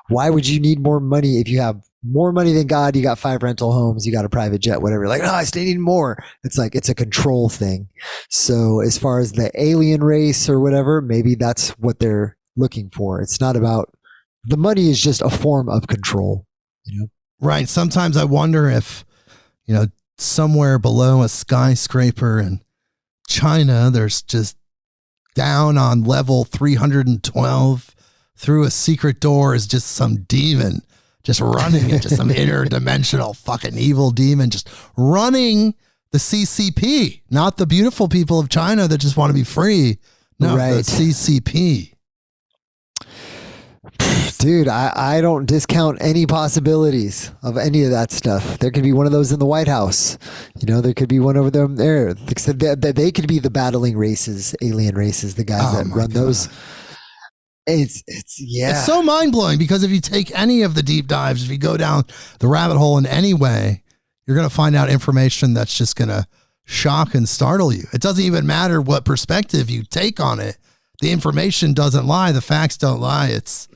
why would you need more money if you have more money than God? You got 5 rental homes, you got a private jet, whatever. Like, I still need more. It's like, it's a control thing. So as far as the alien race or whatever, maybe that's what they're looking for. It's not about, the money is just a form of control, you know? Right. Sometimes I wonder if, somewhere below a skyscraper in China, there's just down on level 312 through a secret door is just some demon just running it, just some interdimensional fucking evil demon just running the CCP, not the beautiful people of China that just want to be free. No, right. The CCP. Dude, I don't discount any possibilities of any of that stuff. There could be one of those in the White House. There could be one over there. Except they could be the battling races, alien races, the guys that run those. It's so mind blowing, because if you take any of the deep dives, if you go down the rabbit hole in any way, you're going to find out information that's just going to shock and startle you. It doesn't even matter what perspective you take on it. The information doesn't lie. The facts don't lie. It's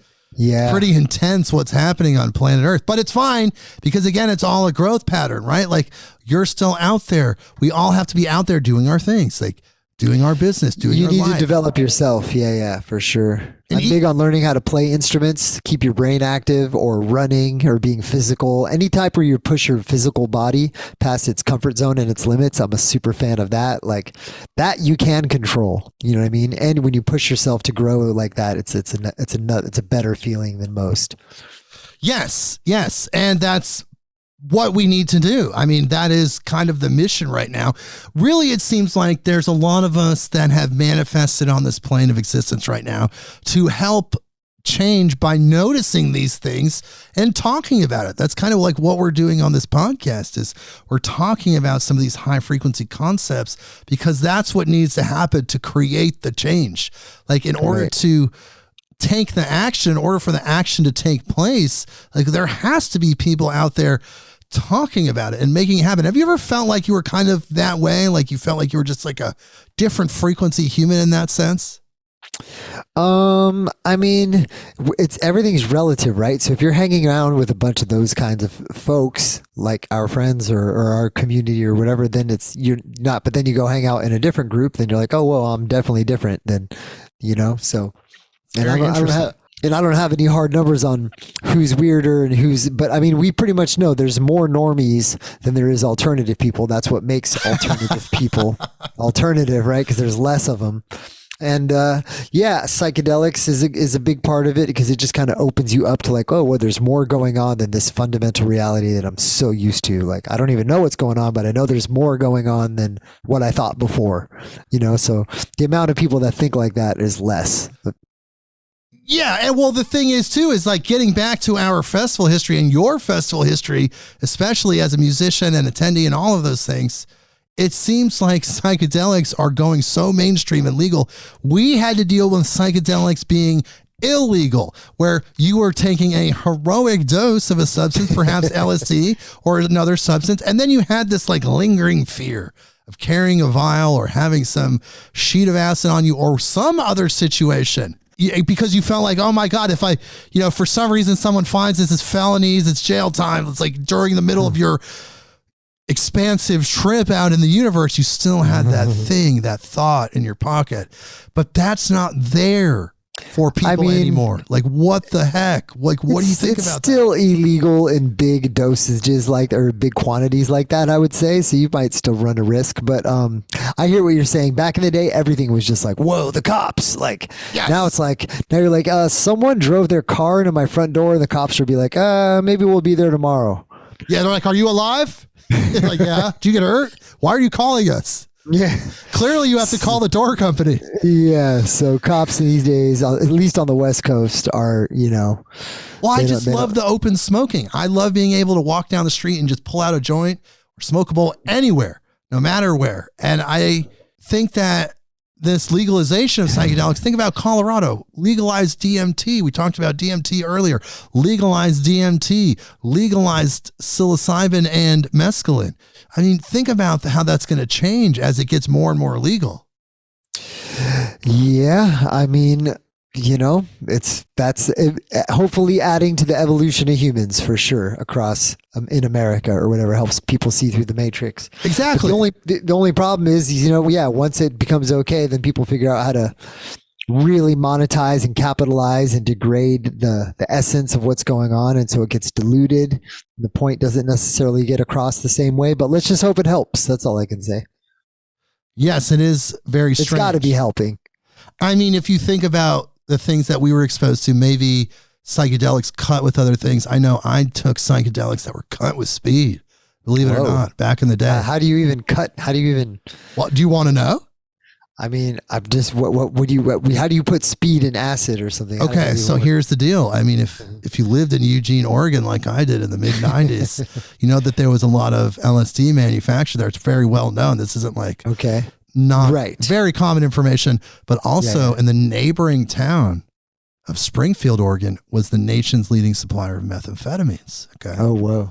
pretty intense what's happening on planet Earth, but it's fine, because again, it's all a growth pattern, right? Like, you're still out there. We all have to be out there doing our things, like doing our business, doing our life. You need to develop yourself. Yeah, for sure. I'm big on learning how to play instruments, keep your brain active, or running, or being physical. Any type where you push your physical body past its comfort zone and its limits. I'm a super fan of that. Like, that you can control. You know what I mean? And when you push yourself to grow like that, it's a better feeling than most. Yes, and that's what we need to do. I mean, that is kind of the mission right now. Really, it seems like there's a lot of us that have manifested on this plane of existence right now to help change by noticing these things and talking about it. That's kind of like what we're doing on this podcast, is we're talking about some of these high frequency concepts, because that's what needs to happen to create the change. Like, in order to take the action, in order for the action to take place, like, there has to be people out there talking about it and making it happen. Have you ever felt like you were kind of that way? Like, you felt like you were just like a different frequency human in that sense? I mean, everything's relative, right? So if you're hanging around with a bunch of those kinds of folks, like our friends or our community or whatever, then you're not, but then you go hang out in a different group, then you're like, oh, well, I'm definitely different than, so. And I don't have any hard numbers on who's weirder and but I mean, we pretty much know there's more normies than there is alternative people. That's what makes alternative people alternative, right? Because there's less of them. And psychedelics is a big part of it, because it just kind of opens you up to like, oh, well, there's more going on than this fundamental reality that I'm so used to. Like, I don't even know what's going on, but I know there's more going on than what I thought before, so the amount of people that think like that is less. Yeah, and well, the thing is, too, is like getting back to our festival history and your festival history, especially as a musician and attendee and all of those things, it seems like psychedelics are going so mainstream and legal. We had to deal with psychedelics being illegal, where you were taking a heroic dose of a substance, perhaps LSD or another substance, and then you had this like lingering fear of carrying a vial or having some sheet of acid on you or some other situation. Because you felt like, oh my God, if I, for some reason someone finds this as felonies, it's jail time. It's like during the middle of your expansive trip out in the universe, you still had that thing, that thought in your pocket. But that's not there for people anymore. Like, what the heck? Like, what do you think about that? It's still illegal in big dosages or big quantities like that, I would say. So you might still run a risk. But I hear what you're saying. Back in the day, everything was just like, whoa, the cops. Like, now it's like, now you're like, someone drove their car into my front door, and the cops would be like, maybe we'll be there tomorrow. Yeah, they're like, are you alive? Like, yeah. Did you get hurt? Why are you calling us? Yeah. Clearly you have to call the door company. Yeah. So cops these days, at least on the West Coast, are, well, I just love the open smoking. I love being able to walk down the street and just pull out a joint or smoke a bowl anywhere, no matter where. And I think that this legalization of psychedelics, think about Colorado, legalized DMT. We talked about DMT earlier, legalized DMT, legalized psilocybin and mescaline. I mean, think about how that's going to change as it gets more and more legal. Yeah. I mean, that's hopefully adding to the evolution of humans for sure across in America or whatever, helps people see through the matrix. Exactly. The only problem is, once it becomes okay, then people figure out how to really monetize and capitalize and degrade the essence of what's going on. And so it gets diluted. The point doesn't necessarily get across the same way, but let's just hope it helps. That's all I can say. Yes, it is very strange. It's got to be helping. I mean, if you think about the things that we were exposed to, maybe psychedelics cut with other things. I know I took psychedelics that were cut with speed, believe it or not, back in the day. How do you even cut? How do you even? What do you want to know? I mean, I'm just, how do you put speed in acid or something? Okay. So here's the deal. I mean, if you lived in Eugene, Oregon, like I did in the mid 90s, you know that there was a lot of LSD manufactured there. It's very well known. This isn't like, not very common information, but also in the neighboring town of Springfield, Oregon, was the nation's leading supplier of methamphetamines. Okay. Oh, whoa.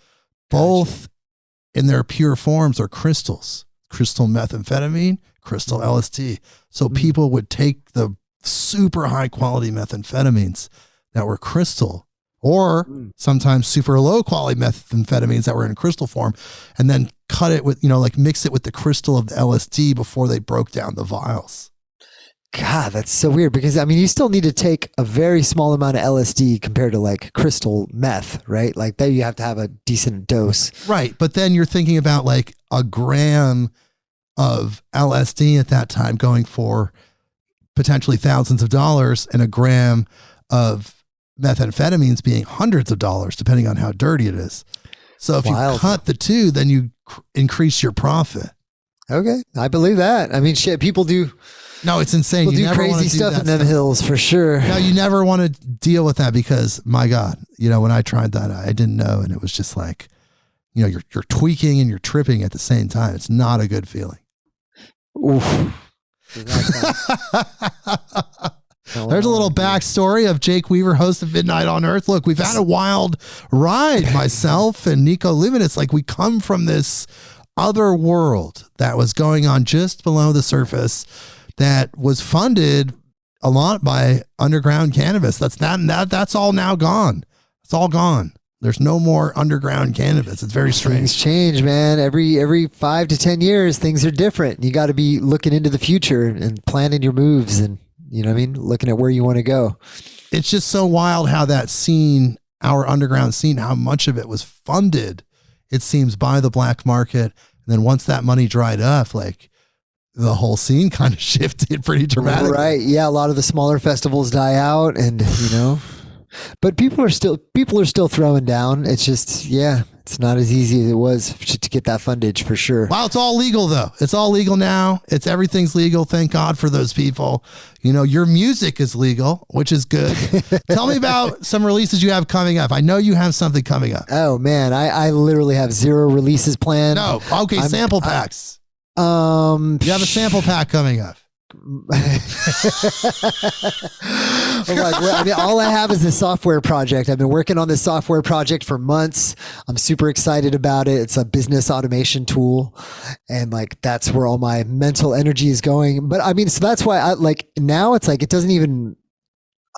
Both in their pure forms are crystals, crystal methamphetamine, crystal LSD. So people would take the super high quality methamphetamines that were crystal, or sometimes super low quality methamphetamines that were in crystal form, and then cut it with, mix it with the crystal of the LSD before they broke down the vials. God, that's so weird, because I mean, you still need to take a very small amount of LSD compared to like crystal meth, right? Like there you have to have a decent dose. Right. But then you're thinking about like a gram of LSD at that time going for potentially thousands of dollars, and a gram of methamphetamines being hundreds of dollars, depending on how dirty it is. So if you cut the two, then you increase your profit. Okay. I believe that. I mean, shit, people do. No, it's insane. People do crazy stuff in them hills for sure. No, you never want to deal with that, because my God, when I tried that, I didn't know. And it was just like, you're tweaking and you're tripping at the same time. It's not a good feeling. Oof. There's a little backstory of Jake Weaver, host of Midnight on Earth. Look, we've had a wild ride, myself and Nico Luminous. Like, we come from this other world that was going on just below the surface that was funded a lot by underground cannabis. That's all now gone. It's all gone. There's no more underground cannabis. It's very strange. Things change, man. Every 5 to 10 years, things are different. You got to be looking into the future and planning your moves, and looking at where you want to go. It's just so wild how that scene, our underground scene, how much of it was funded, it seems, by the black market. And then once that money dried up, like, the whole scene kind of shifted pretty dramatically. Right. Yeah. A lot of the smaller festivals die out, and, but people are still throwing down. It's just, it's not as easy as it was to get that fundage for sure. Wow. It's all legal though. It's all legal now. Everything's legal. Thank God for those people. Your music is legal, which is good. Tell me about some releases you have coming up. I know you have something coming up. Oh man. I literally have 0 releases planned. No. Okay. Sample packs. You have a sample pack coming up. All I have is this software project. I've been working on this software project for months. I'm super excited about it. It's a business automation tool, and that's where all my mental energy is going. But so that's why now it's it doesn't even,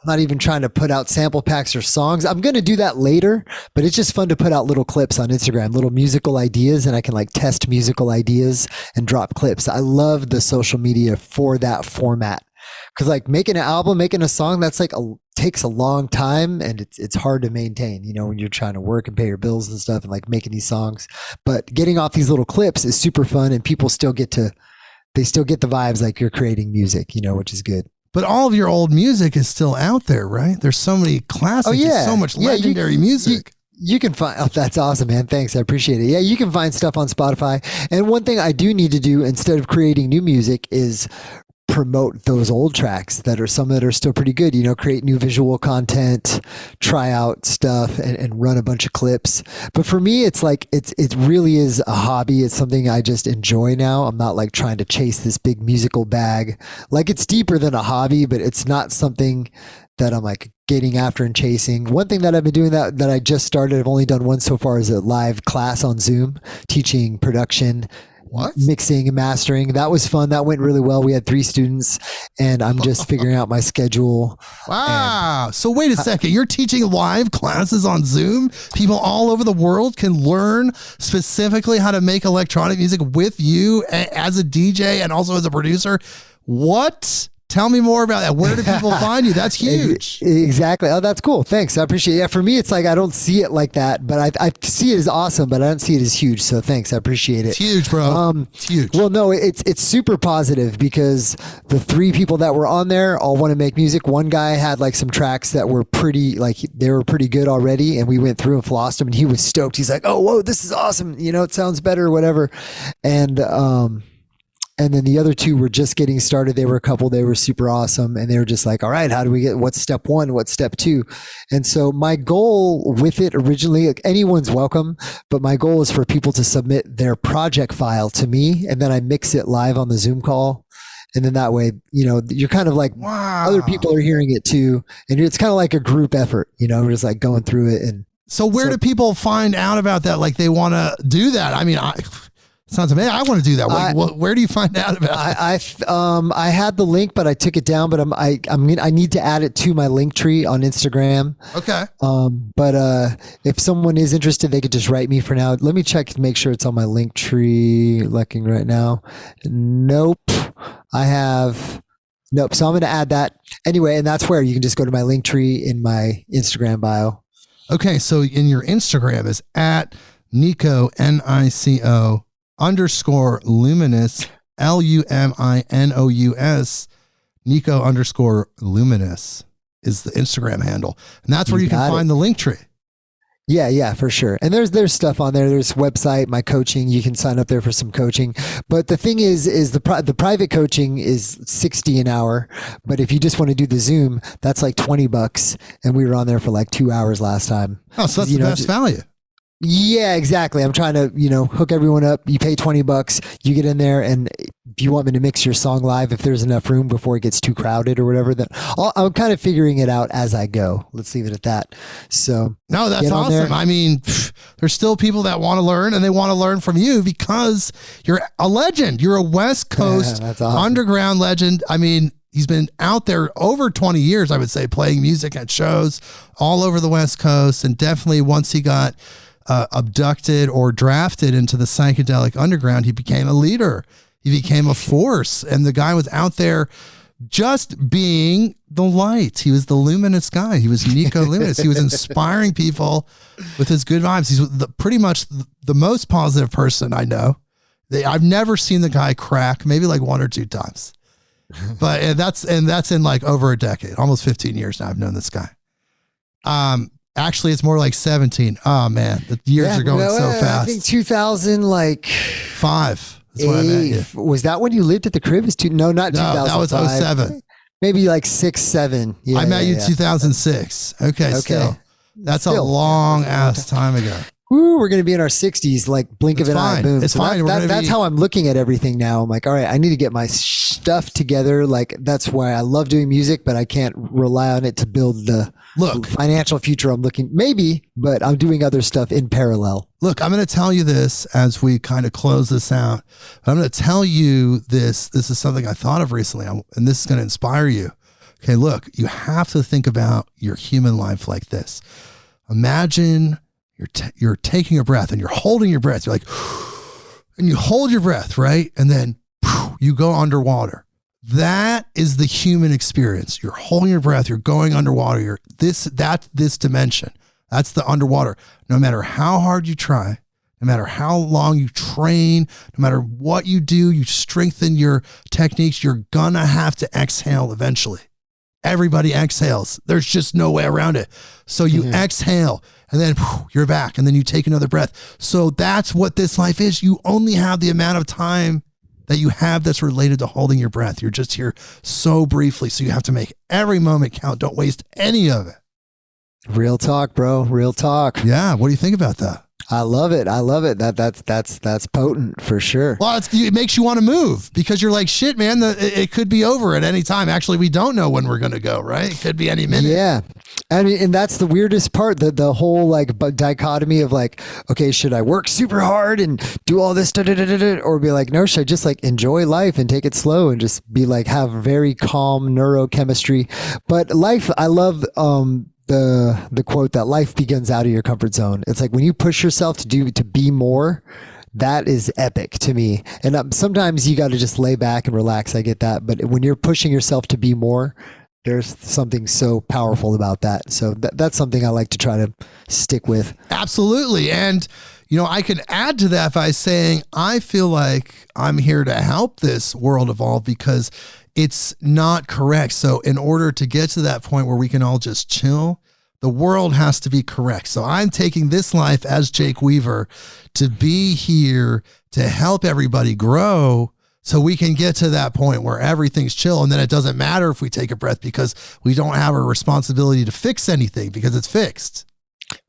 I'm not even trying to put out sample packs or songs. I'm going to do that later, but it's just fun to put out little clips on Instagram, little musical ideas, and I can test musical ideas and drop clips. I love the social media for that format, Cause like making an album, making a song, that's like takes a long time, and it's hard to maintain, you know, when you're trying to work and pay your bills and stuff and like making these songs. But getting off these little clips is super fun, and people still get the vibes like you're creating music, you know, which is good. But all of your old music is still out there, right? There's so many classics. Oh, yeah. There's so much legendary music. You can find, oh, that's awesome, man. Thanks. I appreciate it. Yeah, you can find stuff on Spotify. And one thing I do need to do instead of creating new music is promote those old tracks that are some that are still pretty good, you know, create new visual content, try out stuff and run a bunch of clips. But for me, it's like, it really is a hobby. It's something I just enjoy now. I'm not like trying to chase this big musical bag. Like it's deeper than a hobby, but it's not something that I'm like getting after and chasing. One thing that I've been doing that I just started, I've only done one so far, is a live class on Zoom teaching production, mixing and mastering. That was fun. That went really well. We had 3 students, and I'm just figuring out my schedule. Wow. So wait a second. You're teaching live classes on Zoom? People all over the world can learn specifically how to make electronic music with you as a DJ and also as a producer? What? Tell me more about that. Where do people find you? That's huge. Exactly. Oh, that's cool. Thanks. I appreciate it. Yeah, for me, it's like I don't see it like that, but I see it as awesome, but I don't see it as huge. So thanks. I appreciate it. It's huge, bro. It's huge. Well, no, it's super positive because the 3 people that were on there all want to make music. One guy had like some tracks that were pretty, like they were pretty good already, and we went through and flossed them, and he was stoked. He's like, "Oh, whoa, this is awesome. You know, it sounds better, or whatever." And then the other 2 were just getting started. They were a couple. They were super awesome. And they were just like, all right, how do we what's step 1? What's step 2? And so my goal with it originally, like anyone's welcome, but my goal is for people to submit their project file to me. And then I mix it live on the Zoom call. And then that way, you know, you're kind of like, wow, other people are hearing it too. And it's kind of like a group effort, you know, we're just like going through it. And so where do people find out about that? Like they want to do that? I mean, sounds amazing. I want to do that. Where do you find out about it? I had the link, but I took it down. But I need to add it to my link tree on Instagram. Okay. But if someone is interested, they could just write me for now. Let me check to make sure it's on my link tree. Looking right now. Nope. Nope. So I'm going to add that anyway, and that's where you can just go to my link tree in my Instagram bio. Okay. So in your Instagram is at Nico, Nico _Luminous, Luminous, Nico _Luminous is the Instagram handle. And that's where you can find the link tree. Yeah, for sure. And there's stuff on there. There's website, my coaching. You can sign up there for some coaching. But the thing is the private coaching is $60 an hour. But if you just want to do the Zoom, that's like $20. And we were on there for like 2 hours last time. Oh, so that's the best value. Yeah, exactly. I'm trying to, you know, hook everyone up. You pay $20, you get in there, and if you want me to mix your song live, if there's enough room before it gets too crowded or whatever, then I'm kind of figuring it out as I go. Let's leave it at that. So no, that's awesome. I mean, there's still people that want to learn, and they want to learn from you because you're a legend. You're a West Coast underground legend. I mean, he's been out there over 20 years, I would say, playing music at shows all over the West Coast. And definitely once he got abducted or drafted into the psychedelic underground, he became a leader. He became a force. And the guy was out there just being the light. He was the luminous guy. He was Nico Luminous. He was inspiring people with his good vibes. He's pretty much the most positive person I know. I've never seen the guy crack, maybe like 1 or 2 times. But that's in like over a decade, almost 15 years now I've known this guy. Actually, it's more like 17. Oh man, the years are going so fast. I think 2005. That's what I meant. Yeah. Was that when you lived at the crib? No, not 2005. That was 07. Maybe like 6, 7. Yeah, I met you 2006. Okay. Still. That's a long ass time ago. Woo, we're going to be in our 60s, like blink of an eye, boom. It's fine. That's how I'm looking at everything now. I'm like, all right, I need to get my stuff together. Like, that's why I love doing music, but I can't rely on it to build the financial future I'm looking, maybe, but I'm doing other stuff in parallel. Look, I'm going to tell you this as we kind of close this out. I'm going to tell you this. This is something I thought of recently, and this is going to inspire you. Okay, look, you have to think about your human life like this. Imagine you're taking a breath and you're holding your breath. You're like, and you hold your breath, right? And then you go underwater. That is the human experience. You're holding your breath. You're going underwater. That's this dimension. That's the underwater. No matter how hard you try, no matter how long you train, no matter what you do, you strengthen your techniques, you're gonna have to exhale eventually. Everybody exhales. There's just no way around it. So you exhale and then you're back and then you take another breath. So that's what this life is. You only have the amount of time that you have that's related to holding your breath. You're just here so briefly. So you have to make every moment count. Don't waste any of it. Real talk, bro. Real talk. Yeah. What do you think about that? I love it. I love it. That's potent for sure. Well, it makes you want to move because you're like, shit, man, it could be over at any time. Actually, we don't know when we're going to go, right? It could be any minute. Yeah. I mean, and that's the weirdest part, the whole like dichotomy of like, okay, should I work super hard and do all this, or be like, no, should I just like enjoy life and take it slow and just be like, have very calm neurochemistry. But life, I love, the quote that life begins out of your comfort zone. It's like when you push yourself to be more, that is epic to me. And sometimes you got to just lay back and relax. I get that. But when you're pushing yourself to be more, there's something so powerful about that. So that's something I like to try to stick with. Absolutely. And, you know, I can add to that by saying, I feel like I'm here to help this world evolve because it's not correct. So in order to get to that point where we can all just chill, the world has to be correct. So I'm taking this life as Jake Weaver to be here to help everybody grow so we can get to that point where everything's chill. And then it doesn't matter if we take a breath because we don't have a responsibility to fix anything because it's fixed.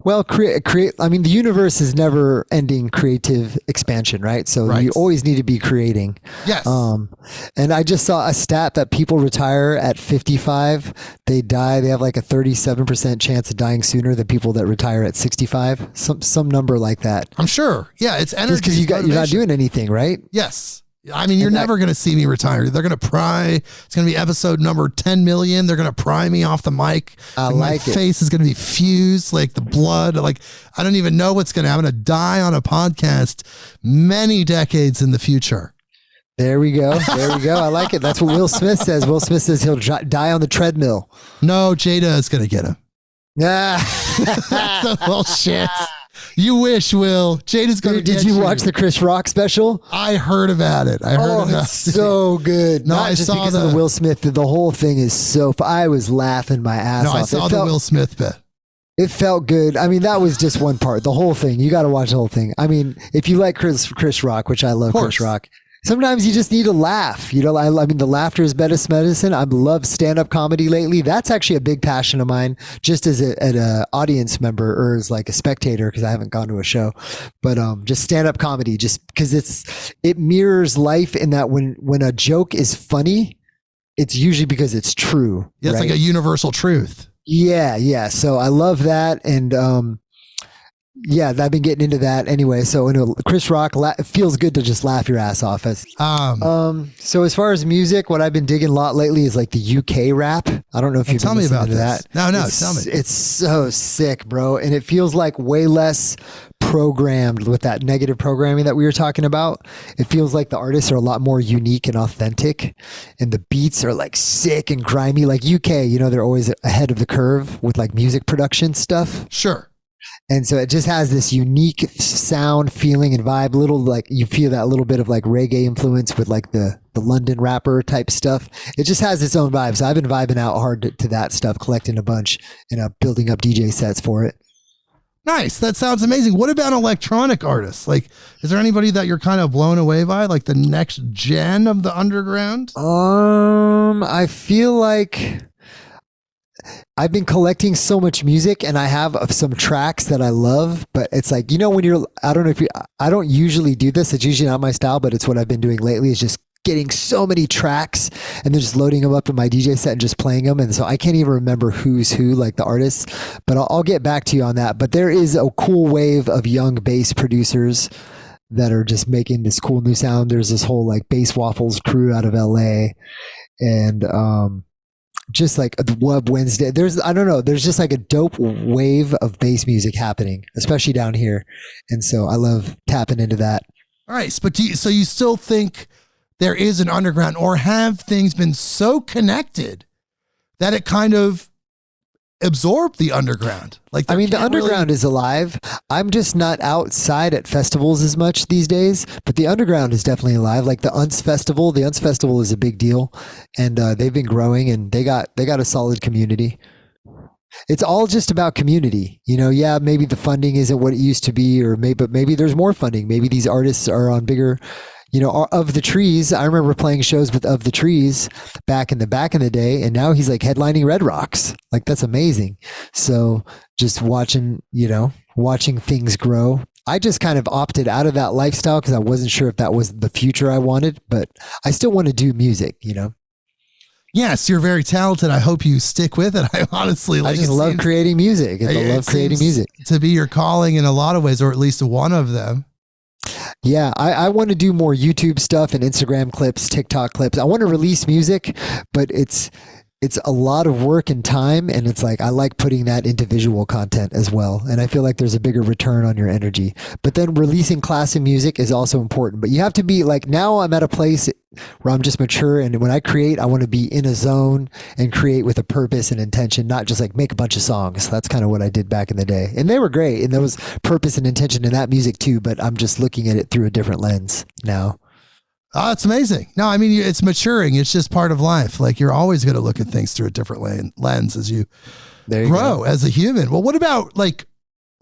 Well, I mean, the universe is never ending creative expansion, right? So you always need to be creating. Yes. And I just saw a stat that people retire at 55. They die. They have like a 37% chance of dying sooner than people that retire at 65. Some number like that. I'm sure. Yeah. It's energy. Just because you're not doing anything, right? Yes. I mean, you're never going to see me retire. They're going to pry. It's going to be episode number 10 million. They're going to pry me off the mic. My face is going to be fused, like the blood. Like, I don't even know what's going to happen. I'm going to die on a podcast many decades in the future. There we go. There we go. I like it. That's what Will Smith says. Will Smith says he'll die on the treadmill. No, Jada is going to get him. Yeah. That's bullshit. You wish, Will. Jada's going to get you. Did you watch the Chris Rock special? I heard about it. It's so good. No, Not just because of the Will Smith. The whole thing is so... I was laughing my ass off. I saw the Will Smith bit. It felt good. I mean, that was just one part. The whole thing. You got to watch the whole thing. I mean, if you like Chris Rock, which I love Chris Rock, sometimes you just need to laugh. You know, I mean, the laughter is best medicine. I've loved stand-up comedy lately. That's actually a big passion of mine, just as an audience member or as like a spectator, because I haven't gone to a show. But just stand-up comedy, just because it mirrors life in that when a joke is funny, it's usually because it's true. Yeah, it's like a universal truth. Yeah. So I love that. And yeah, I've been getting into that anyway. So Chris Rock, it feels good to just laugh your ass off. So as far as music, what I've been digging a lot lately is like the UK rap. I don't know if you've tell me about that. No, tell me. It's so sick, bro, and it feels like way less programmed with that negative programming that we were talking about. It feels like the artists are a lot more unique and authentic, and the beats are like sick and grimy. Like UK, you know, they're always ahead of the curve with like music production stuff. Sure. And so it just has this unique sound, feeling, and vibe. Little like you feel that little bit of like reggae influence with like the London rapper type stuff. It just has its own vibe. So I've been vibing out hard to that stuff, collecting a bunch and building up DJ sets for it. Nice. That sounds amazing. What about electronic artists? Like, is there anybody that you're kind of blown away by, like the next gen of the underground? I feel like I've been collecting so much music and I have some tracks that I love, but it's like, you know, I don't usually do this. It's usually not my style, but it's what I've been doing lately is just getting so many tracks and then just loading them up in my DJ set and just playing them. And so I can't even remember who's who, like the artists, but I'll get back to you on that. But there is a cool wave of young bass producers that are just making this cool new sound. There's this whole like Bass Waffles crew out of LA and, just like the Wub Wednesday, there's just like a dope wave of bass music happening, especially down here. And so I love tapping into that. All right. But so you still think there is an underground, or have things been so connected that it kind of absorbed the underground? Like, I mean, the underground is alive. I'm just not outside at festivals as much these days, but the underground is definitely alive. Like the Unce Festival. The Unce Festival is a big deal, and they've been growing, and they got a solid community. It's all just about community, you know. Yeah, maybe the funding isn't what it used to be, but maybe there's more funding. Maybe these artists are on bigger, you know. Of the Trees, I remember playing shows with Of the Trees back in the day, and now he's like headlining Red Rocks. Like, that's amazing. So just watching things grow. I just kind of opted out of that lifestyle because I wasn't sure if that was the future I wanted, but I still want to do music, you know. Yes, you're very talented. I hope you stick with it. I honestly I just love creating music. I love creating music. To be your calling in a lot of ways, or at least one of them. Yeah, I want to do more YouTube stuff and Instagram clips, TikTok clips. I want to release music, but it's a lot of work and time, and it's like I like putting that into visual content as well, and I feel like there's a bigger return on your energy. But then releasing classic music is also important, but you have to be like, now I'm at a place where I'm just mature, and when I create, I want to be in a zone and create with a purpose and intention, not just like make a bunch of songs. That's kind of what I did back in the day, and they were great, and there was purpose and intention in that music too, but I'm just looking at it through a different lens now. Oh, it's amazing. No, I mean, it's maturing. It's just part of life. Like, you're always going to look at things through a different lens as you grow as a human. Well, what about like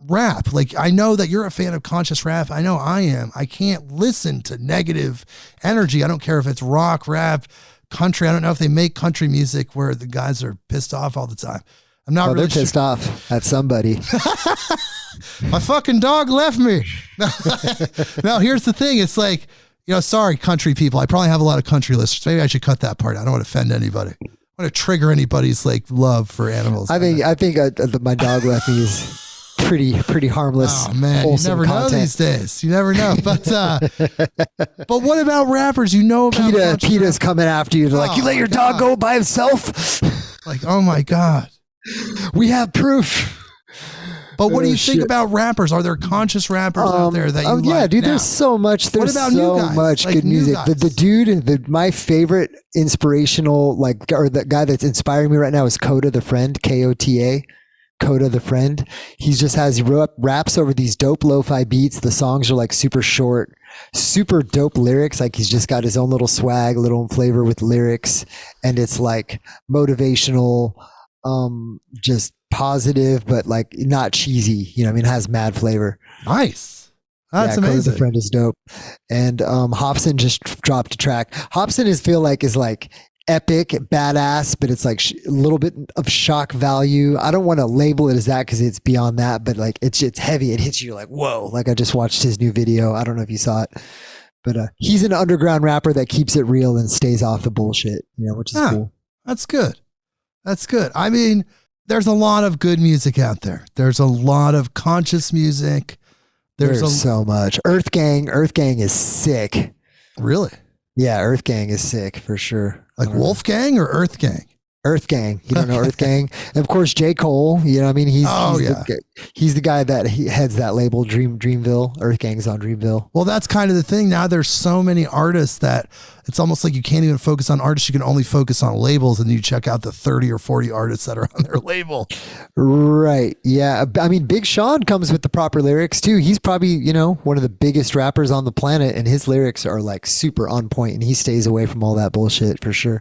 rap? Like, I know that you're a fan of conscious rap. I know I am. I can't listen to negative energy. I don't care if it's rock, rap, country. I don't know if they make country music where the guys are pissed off all the time. I'm not really they're pissed off at somebody. My fucking dog left me. No, here's the thing. It's like, you know, sorry, country people. I probably have a lot of country listeners. Maybe I should cut that part. I don't want to offend anybody. I want to trigger anybody's like love for animals. I think my dog left me is pretty harmless. Oh man, you never know these days. You never know. But what about rappers? You know about PETA's coming after you. They're like, you let your dog go by himself? Like, oh my God. We have proof. But what do you think about rappers? Are there conscious rappers out there that you like? Yeah, dude, now? There's so much. There's so much like good music. The dude, my favorite inspirational, or the guy that's inspiring me right now is Coda the Friend, Kota. Coda the Friend. He raps over these dope lo-fi beats. The songs are like super short, super dope lyrics. Like, he's just got his own little swag, little flavor with lyrics, and it's like motivational, just positive, but like not cheesy, you know what I mean? It has mad flavor. Nice. That's amazing. The Friend is dope. And Hobson just dropped a track. Hobson is like epic, badass, but it's like a little bit of shock value. I don't want to label it as that because it's beyond that, but like it's heavy. It hits you like, whoa. Like, I just watched his new video. I don't know if you saw it, but he's an underground rapper that keeps it real and stays off the bullshit, you know, which is cool. That's good. That's good. I mean, there's a lot of good music out there. There's a lot of conscious music. There's so much. Earth Gang is sick. Really? Yeah, Earth Gang is sick for sure. Like Wolfgang or Earth Gang? Earth Gang. You don't know Earth Gang? And of course, J. Cole, you know what I mean? He's the guy that heads that label, Dreamville. Earth Gang's on Dreamville. Well, that's kind of the thing. Now there's so many artists that it's almost like you can't even focus on artists. You can only focus on labels, and you check out the 30 or 40 artists that are on their label. Right. Yeah. I mean, Big Sean comes with the proper lyrics too. He's probably, you know, one of the biggest rappers on the planet, and his lyrics are like super on point, and he stays away from all that bullshit for sure.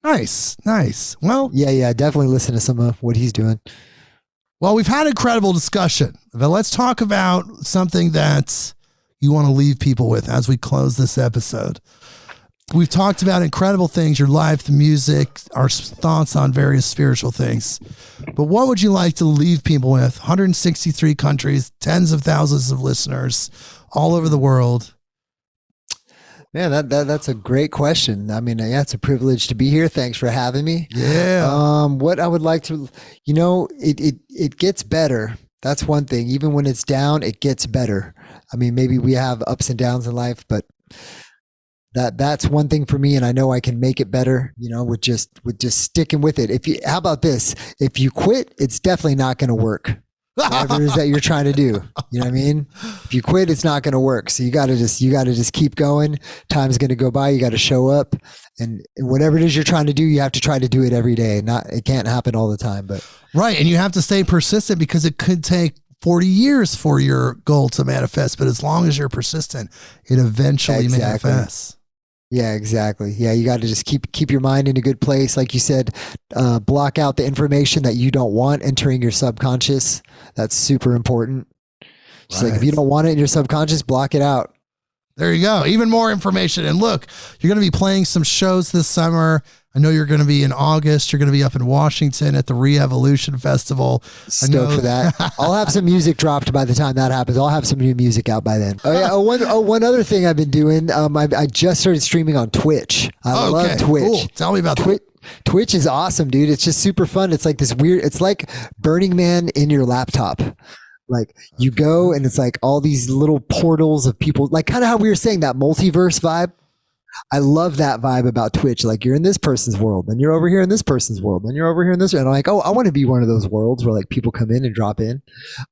Nice. Well, yeah, definitely listen to some of what he's doing. Well, we've had incredible discussion, but let's talk about something that you want to leave people with as we close this episode. We've talked about incredible things, your life, the music, our thoughts on various spiritual things. But what would you like to leave people with? 163 countries, tens of thousands of listeners all over the world. Man, that's a great question. I mean, yeah, it's a privilege to be here. Thanks for having me. Yeah. What I would like to, you know, it gets better. That's one thing. Even when it's down, it gets better. I mean, maybe we have ups and downs in life, but that's one thing for me, and I know I can make it better, you know, with just sticking with it. How about this? If you quit, it's definitely not going to work. whatever it is that you're trying to do. You know what I mean? If you quit, it's not going to work. So you got to just keep going. Time's going to go by. You got to show up, and whatever it is you're trying to do, you have to try to do it every day. It can't happen all the time, but right. And you have to stay persistent because it could take 40 years for your goal to manifest. But as long as you're persistent, it eventually manifests. Yeah, exactly. Yeah, you got to just keep your mind in a good place. Like you said, block out the information that you don't want entering your subconscious. That's super important. Just like if you don't want it in your subconscious, block it out. There you go. Even more information. And look, you're going to be playing some shows this summer. I know you're going to be in August. You're going to be up in Washington at the Re-Evolution Festival. Stoked for that. I'll have some music dropped by the time that happens. I'll have some new music out by then. Oh yeah. One other thing I've been doing. I just started streaming on Twitch. I love Twitch. Cool. Tell me about Twitch. Twitch is awesome, dude. It's just super fun. It's like this weird. It's like Burning Man in your laptop. Like you go and it's like all these little portals of people, like kind of how we were saying that multiverse vibe. I love that vibe about Twitch. Like you're in this person's world, then you're over here in this person's world, then you're over here in this. And I'm like, oh, I want to be one of those worlds where like people come in and drop in.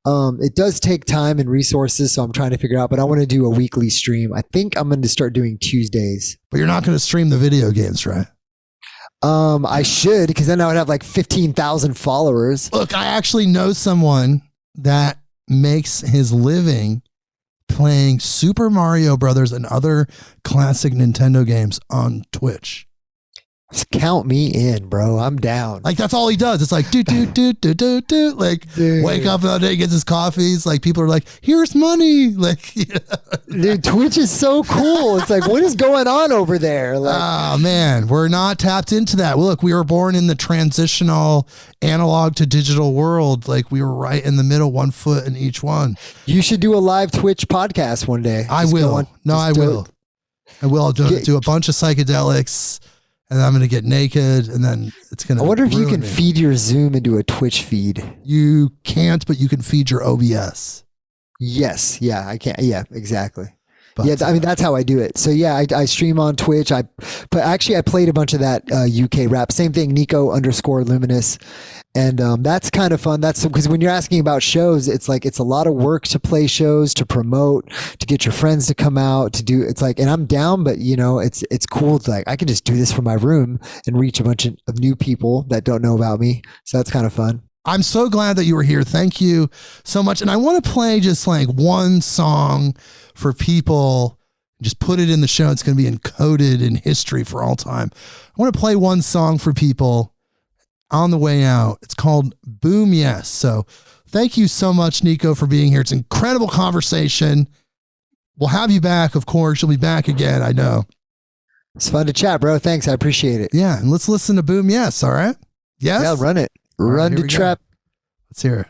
It does take time and resources, so I'm trying to figure out. But I want to do a weekly stream. I think I'm going to start doing Tuesdays. But you're not going to stream the video games, right? I should, because then I would have like 15,000 followers. Look, I actually know someone that makes his living playing Super Mario Brothers and other classic Nintendo games on Twitch. Just count me in, bro. I'm down. Like that's all he does. It's like do. Like wake up another day, gets his coffees. Like people are like, here's money. Like dude, Twitch is so cool. It's like, what is going on over there? Like, oh man, we're not tapped into that. Well, look, we were born in the transitional analog to digital world. Like we were right in the middle, 1 foot in each one. You should do a live Twitch podcast one day. I will. I will. I'll do a bunch of psychedelics. And I'm going to get naked, and then it's going to. I wonder if you can feed your Zoom into a Twitch feed. You can't, but you can feed your OBS. Yes. Yeah, I can. Yeah, exactly. But, yeah, I mean, that's how I do it. So yeah, I stream on Twitch. I played a bunch of that UK rap. Same thing, Nico_Luminous. And that's kind of fun. That's because when you're asking about shows, it's like it's a lot of work to play shows, to promote, to get your friends to come out, to do. It's like, and I'm down, but you know, it's cool. It's like I can just do this from my room and reach a bunch of new people that don't know about me. So that's kind of fun. I'm so glad that you were here. Thank you so much. And I want to play just like one song for people. Just put it in the show. It's going to be encoded in history for all time. I want to play one song for people on the way out. It's called Boom Yes. So thank you so much, Nico, for being here. It's an incredible conversation. We'll have you back, of course. You'll be back again, I know. It's fun to chat, bro. Thanks. I appreciate it. Yeah, and let's listen to Boom Yes, all right? Yes? Yeah, run it. Run the trap. Let's hear it.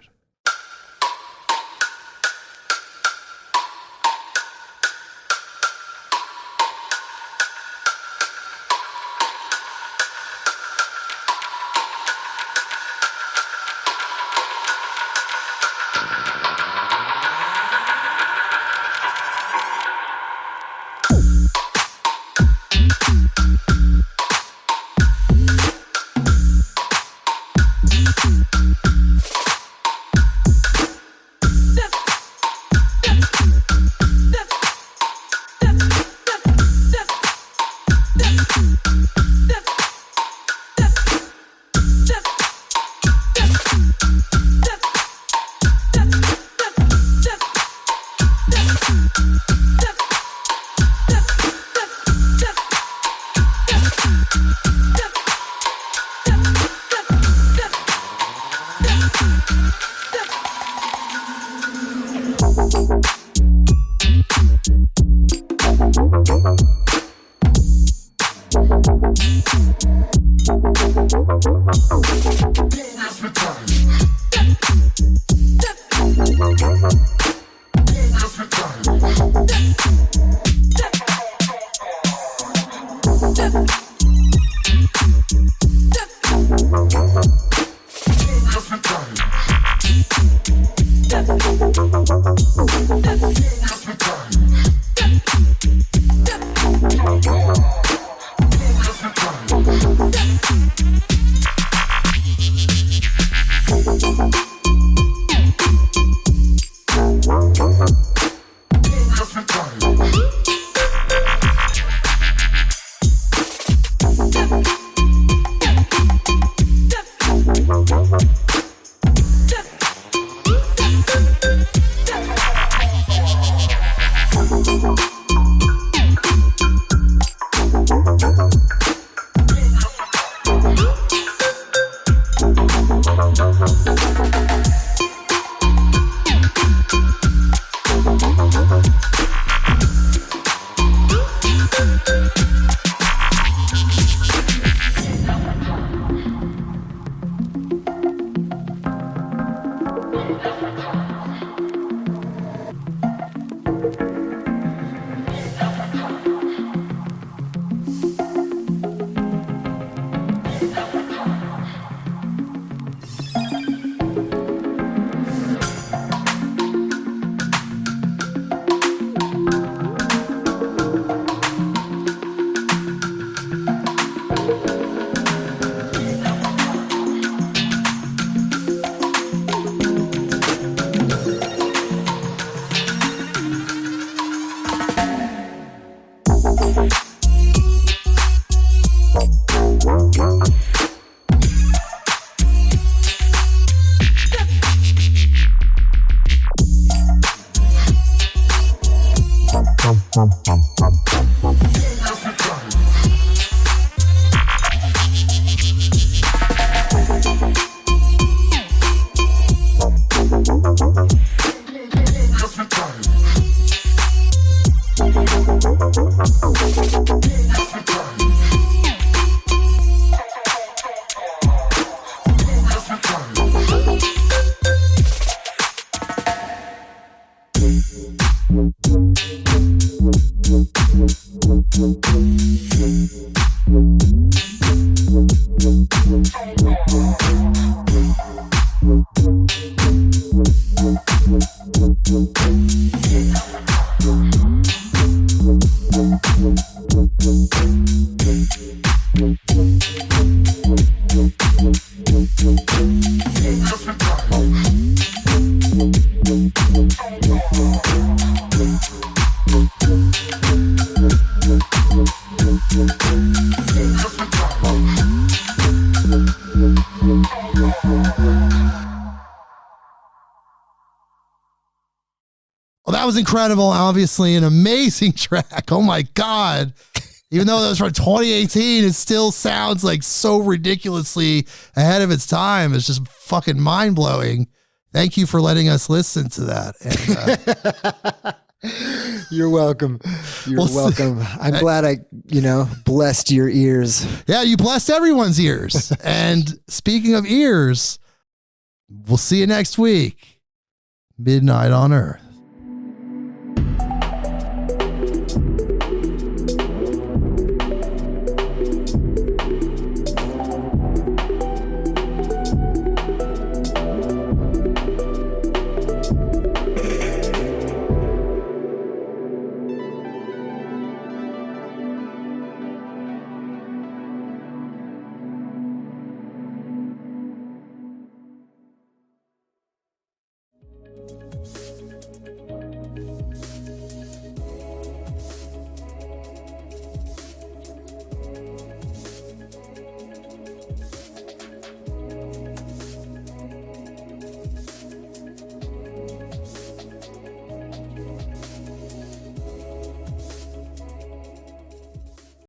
Well, that was incredible. Obviously, an amazing track. Oh my God. Even though that was from 2018, it still sounds like so ridiculously ahead of its time. It's just fucking mind blowing. Thank you for letting us listen to that. And, you're welcome. You're welcome. I'm glad I, blessed your ears. Yeah, you blessed everyone's ears. And speaking of ears, we'll see you next week. Midnight on Earth.